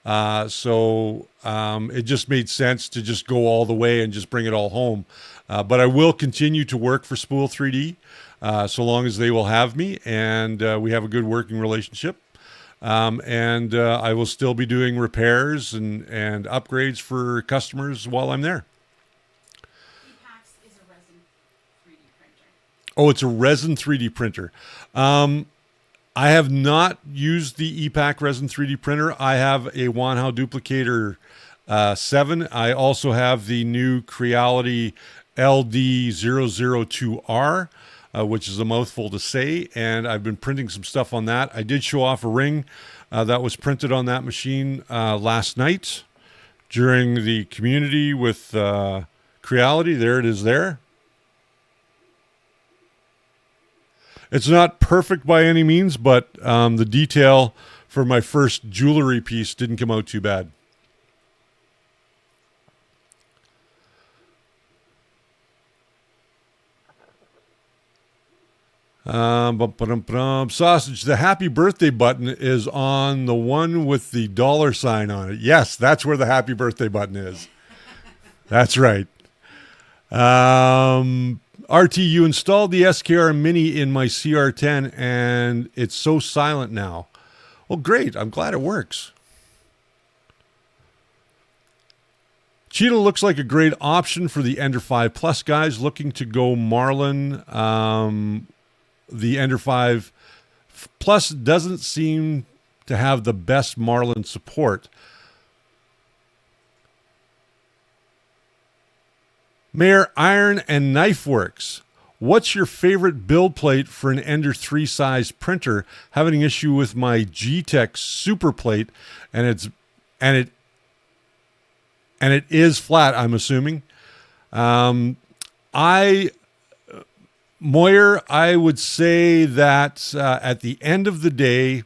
So it just made sense to just go all the way and just bring it all home. But I will continue to work for Spool 3D so long as they will have me, and we have a good working relationship. And I will still be doing repairs and upgrades for customers while I'm there. EPAX is a resin 3D printer. Oh, it's a resin 3D printer. I have not used the EPAC Resin 3D printer. I have a Wanhao Duplicator 7. I also have the new Creality LD002R, which is a mouthful to say, and I've been printing some stuff on that. I did show off a ring that was printed on that machine last night during the community with Creality. There it is there. It's not perfect by any means, but the detail for my first jewelry piece didn't come out too bad. Sausage, the happy birthday button is on the one with the $sign on it. Yes, that's where the happy birthday button is. That's right. RT, you installed the SKR Mini in my CR10 and it's so silent now. Well, great. I'm glad it works. Cheetah looks like a great option for the Ender 5 Plus guys looking to go Marlin. The Ender 5 Plus doesn't seem to have the best Marlin support. Mayor Iron and Knife Works. What's your favorite build plate for an Ender 3 size printer? Having an issue with my G-Tech super plate, and it is flat, I'm assuming. Moyer, I would say that at the end of the day,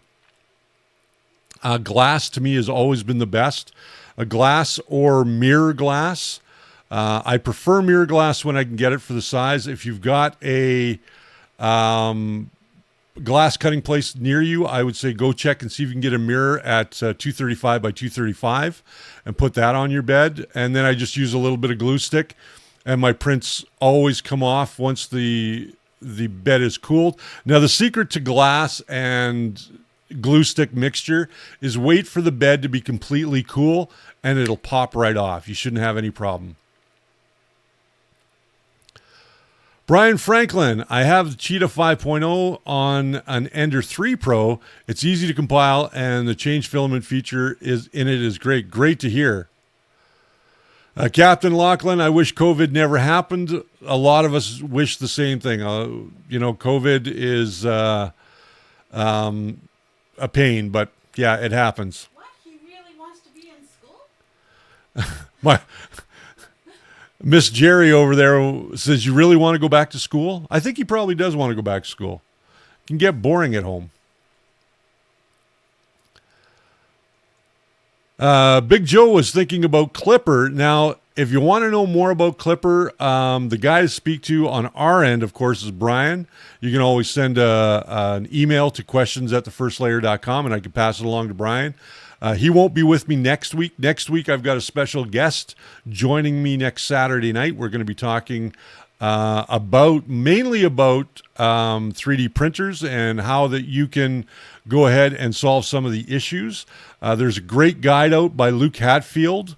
glass to me has always been the best. A glass or mirror glass. I prefer mirror glass when I can get it for the size. If you've got a glass cutting place near you, I would say go check and see if you can get a mirror at 235 by 235 and put that on your bed. And then I just use a little bit of glue stick, and my prints always come off once the bed is cooled. Now, the secret to glass and glue stick mixture is wait for the bed to be completely cool, and it'll pop right off. You shouldn't have any problem. Brian Franklin, I have the Cheetah 5.0 on an Ender 3 Pro. It's easy to compile, and the change filament feature is great. Great to hear. Captain Lachlan, I wish COVID never happened. A lot of us wish the same thing. COVID is a pain, but yeah, it happens. What? He really wants to be in school? My Miss Jerry over there says, you really want to go back to school? I think he probably does want to go back to school. It can get boring at home. Big Joe was thinking about Clipper. Now, if you want to know more about Clipper, the guy to speak to on our end, of course, is Brian. You can always send an email to questions@thefirstlayer.com, and I can pass it along to Brian. He won't be with me next week. Next week, I've got a special guest joining me next Saturday night. We're going to be talking mainly about 3D printers and how that you can go ahead and solve some of the issues. There's a great guide out by Luke Hatfield.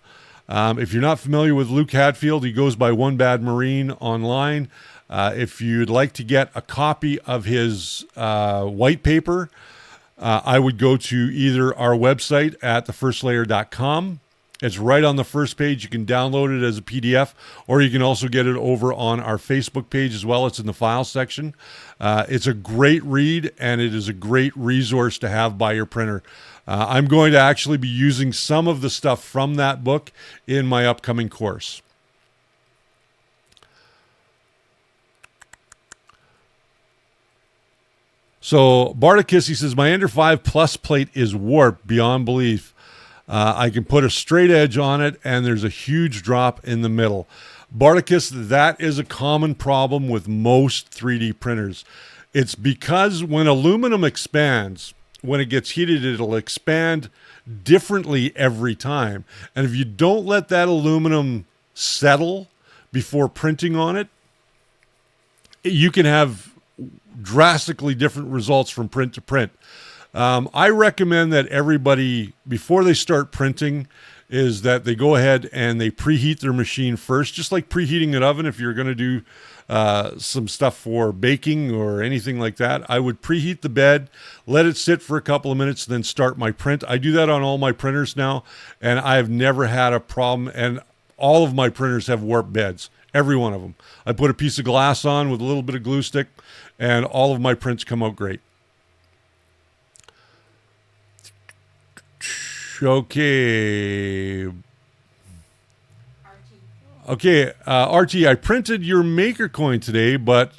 If you're not familiar with Luke Hatfield, he goes by One Bad Marine online. If you'd like to get a copy of his white paper, I would go to either our website at thefirstlayer.com. It's right on the first page. You can download it as a PDF, or you can also get it over on our Facebook page as well. It's in the file section. It's a great read, and it is a great resource to have by your printer. I'm going to actually be using some of the stuff from that book in my upcoming course. So Bardicus, he says, my Ender 5 Plus plate is warped beyond belief. I can put a straight edge on it, and there's a huge drop in the middle. Bardicus, that is a common problem with most 3D printers. It's because when aluminum expands, when it gets heated, it'll expand differently every time. And if you don't let that aluminum settle before printing on it, you can have drastically different results from print to print. I recommend that everybody, before they start printing, is that they go ahead and they preheat their machine first, just like preheating an oven. If you're going to do some stuff for baking or anything like that, I would preheat the bed, let it sit for a couple of minutes, then start my print. I do that on all my printers now, and I've never had a problem. And all of my printers have warped beds, every one of them. I put a piece of glass on with a little bit of glue stick, and all of my prints come out great. Okay. Okay, RT, I printed your maker coin today, but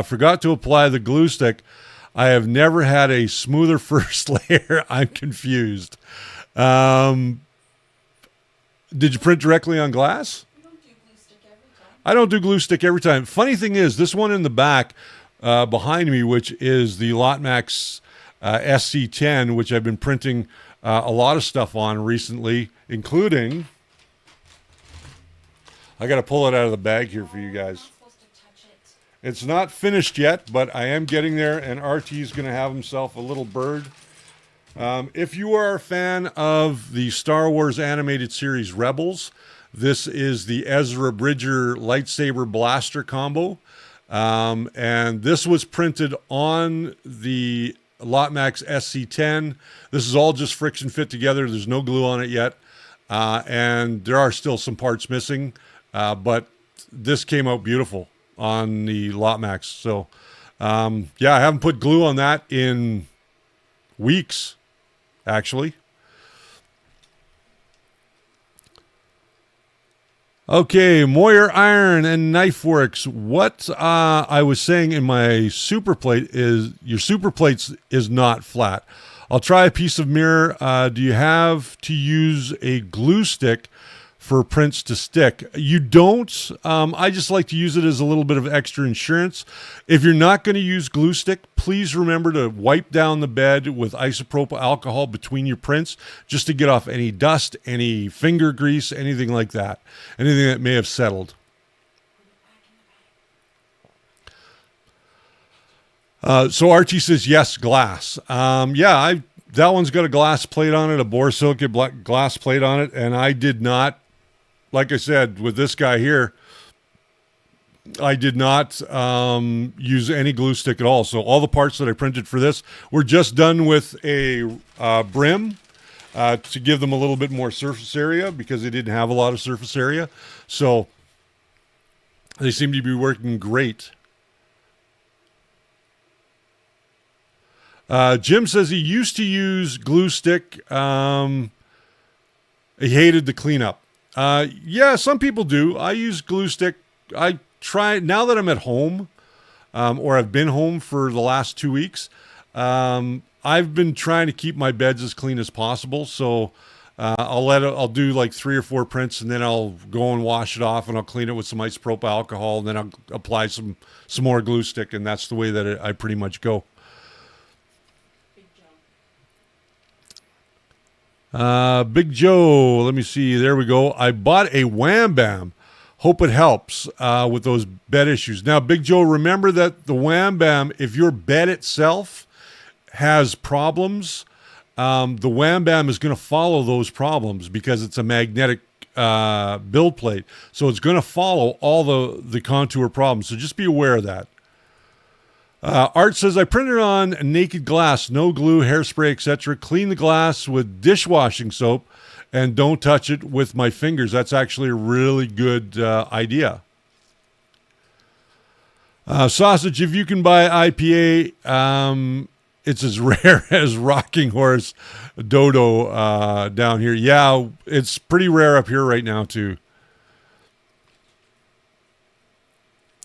forgot to apply the glue stick. I have never had a smoother first layer. I'm confused. Did you print directly on glass? You don't do glue stick every time. I don't do glue stick every time. Funny thing is, this one in the back behind me, which is the Lotmaxx SC-10, which I've been printing a lot of stuff on recently, including... I got to pull it out of the bag here for you guys. You're not supposed to touch it. It's not finished yet, but I am getting there, and RT's going to have himself a little bird. If you are a fan of the Star Wars animated series Rebels, this is the Ezra Bridger lightsaber blaster combo. And this was printed on the Lotmaxx SC-10. This is all just friction fit together. There's no glue on it yet. And there are still some parts missing. But this came out beautiful on the Lotmaxx. So, yeah, I haven't put glue on that in weeks, actually. Okay, Moyer Iron and Knife Works. What I was saying in my super plate is your super plates is not flat. I'll try a piece of mirror. Do you have to use a glue stick for prints to stick? You don't. I just like to use it as a little bit of extra insurance. If you're not going to use glue stick, please remember to wipe down the bed with isopropyl alcohol between your prints just to get off any dust, any finger grease, anything like that. Anything that may have settled. So Archie says, yes, glass. Yeah, that one's got a glass plate on it, a borosilicate glass plate on it, and I did not, like I said, with this guy here, I did not use any glue stick at all. So all the parts that I printed for this were just done with a brim to give them a little bit more surface area because they didn't have a lot of surface area. So they seem to be working great. Jim says he used to use glue stick. He hated the cleanup. Yeah, some people do. I use glue stick. I try now that I'm at home, or I've been home for the last 2 weeks. I've been trying to keep my beds as clean as possible. So I'll do like 3 or 4 prints, and then I'll go and wash it off, and I'll clean it with some isopropyl alcohol, and then I'll apply some more glue stick, and that's the way that I pretty much go. Big Joe, let me see. There we go. I bought a Wham Bam. Hope it helps with those bed issues. Now, Big Joe, remember that the Wham Bam, if your bed itself has problems, the Wham Bam is going to follow those problems because it's a magnetic build plate. So it's going to follow all the contour problems. So just be aware of that. Art says, I printed on naked glass, no glue, hairspray, etc. Clean the glass with dishwashing soap and don't touch it with my fingers. That's actually a really good idea. Sausage, if you can buy IPA, it's as rare as Rocking Horse Dodo down here. Yeah, it's pretty rare up here right now, too.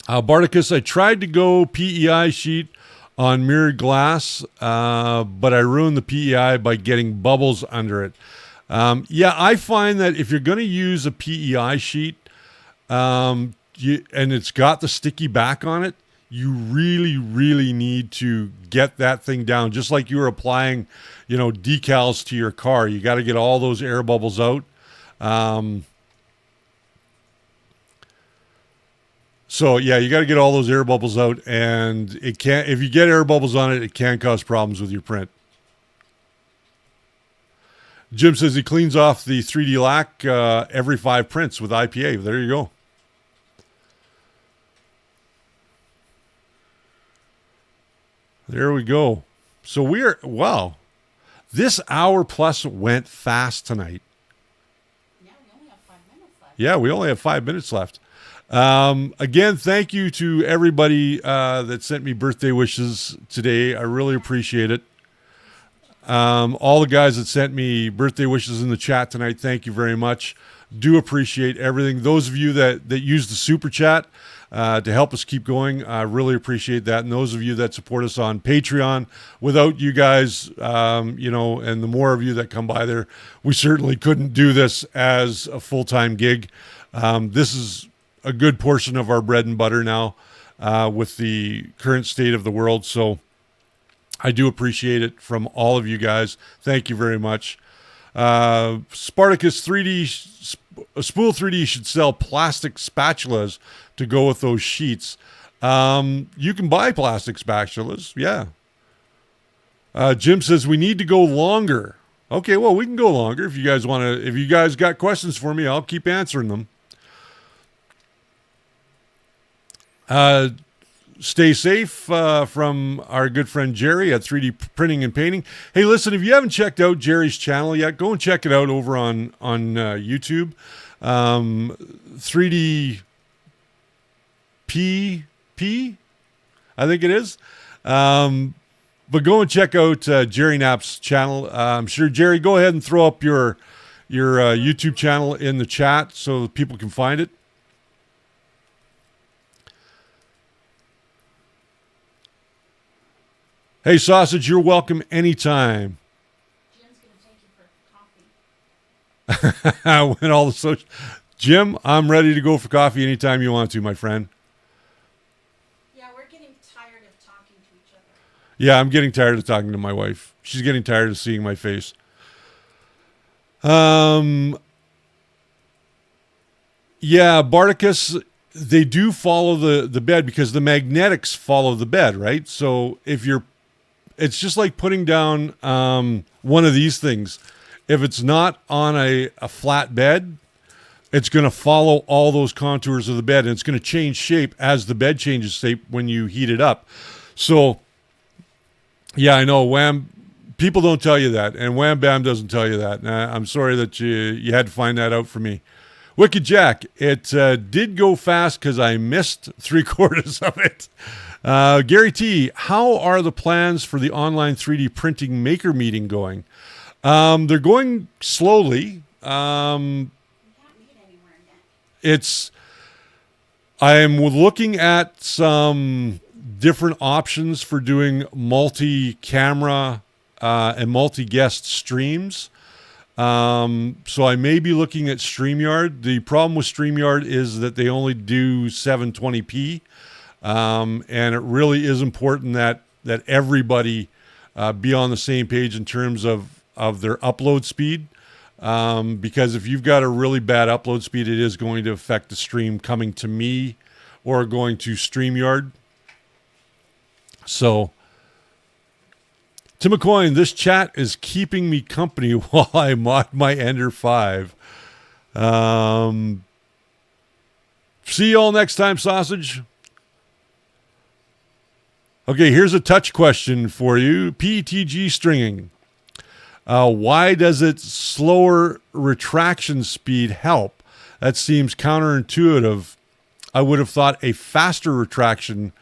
Bardicus, I tried to go PEI sheet on mirrored glass, but I ruined the PEI by getting bubbles under it. Yeah, I find that if you're going to use a PEI sheet and it's got the sticky back on it, you really, really need to get that thing down. Just like you were applying, decals to your car. You got to get all those air bubbles out. So yeah, you got to get all those air bubbles out, and if you get air bubbles on it, it can cause problems with your print. Jim says he cleans off the 3D lac every 5 prints with IPA. There you go. There we go. So wow. This hour plus went fast tonight. Yeah, we only have 5 minutes left. Yeah, we only have 5 minutes left. Again, thank you to everybody that sent me birthday wishes today. I really appreciate it. All the guys that sent me birthday wishes in the chat tonight, thank you very much. Do appreciate everything. Those of you that use the super chat to help us keep going, I really appreciate that. And those of you that support us on Patreon, without you guys, and the more of you that come by there, we certainly couldn't do this as a full-time gig. This is a good portion of our bread and butter now with the current state of the world. So I do appreciate it from all of you guys. Thank you very much. Spartacus 3D, Spool 3D should sell plastic spatulas to go with those sheets. You can buy plastic spatulas, yeah. Jim says we need to go longer. Okay, well, we can go longer if you guys want to. If you guys got questions for me, I'll keep answering them. Stay safe from our good friend Jerry at 3D Printing and Painting. Hey, listen, if you haven't checked out Jerry's channel yet, go and check it out over on YouTube. 3D P, I think it is. But go and check out Jerry Knapp's channel. I'm sure, Jerry, go ahead and throw up your YouTube channel in the chat so that people can find it. Hey, Sausage, you're welcome anytime. Jim's going to take you for coffee. When all the social... Jim, I'm ready to go for coffee anytime you want to, my friend. Yeah, we're getting tired of talking to each other. Yeah, I'm getting tired of talking to my wife. She's getting tired of seeing my face. Yeah, Barticus, they do follow the bed because the magnetics follow the bed, right? So it's just like putting down one of these things. If it's not on a flat bed, it's going to follow all those contours of the bed, and it's going to change shape as the bed changes shape when you heat it up. So, yeah, I know, Wham, people don't tell you that, and Wham Bam doesn't tell you that. And I'm sorry that you had to find that out for me. Wicked Jack, it did go fast because I missed 3/4 of it. Gary T, how are the plans for the online 3D printing maker meeting going? They're going slowly. We can't meet anywhere yet. I am looking at some different options for doing multi-camera and multi-guest streams. So I may be looking at StreamYard. The problem with StreamYard is that they only do 720p. And it really is important that everybody be on the same page in terms of their upload speed. Because if you've got a really bad upload speed, it is going to affect the stream coming to me or going to StreamYard. So, Tim McCoy, this chat is keeping me company while I mod my Ender 5. See you all next time, Sausage. Okay, here's a touch question for you. PETG stringing. Why does its slower retraction speed help? That seems counterintuitive. I would have thought a faster retraction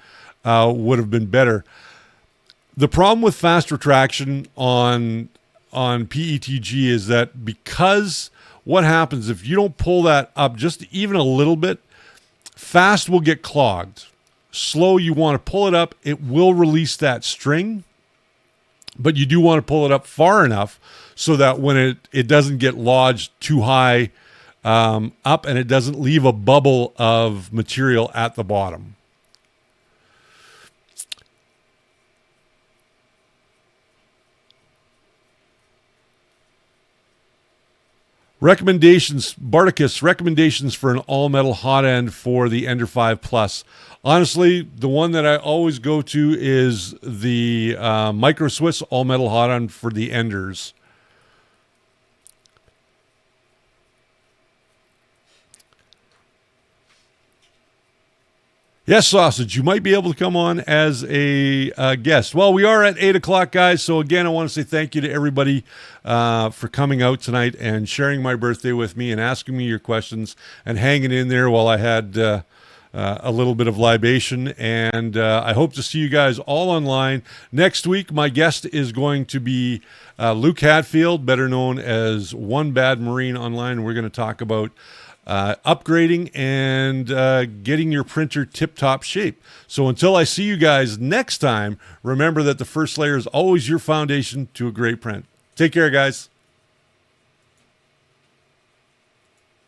would have been better. The problem with fast retraction on PETG is that because what happens if you don't pull that up just even a little bit, fast will get clogged. Slow, you want to pull it up. It will release that string, but you do want to pull it up far enough so that when it doesn't get lodged too high up and it doesn't leave a bubble of material at the bottom. Recommendations, Barticus, recommendations for an all-metal hot end for the Ender 5 Plus. Honestly, the one that I always go to is the Micro Swiss all-metal hot end for the Enders. Yes, Sausage, you might be able to come on as a guest. Well, we are at 8 o'clock, guys. So, again, I want to say thank you to everybody for coming out tonight and sharing my birthday with me and asking me your questions and hanging in there while I had a little bit of libation. And I hope to see you guys all online. Next week, my guest is going to be Luke Hatfield, better known as One Bad Marine Online. We're going to talk about upgrading and getting your printer tip-top shape. So until I see you guys next time, remember that the first layer is always your foundation to a great print. Take care, guys.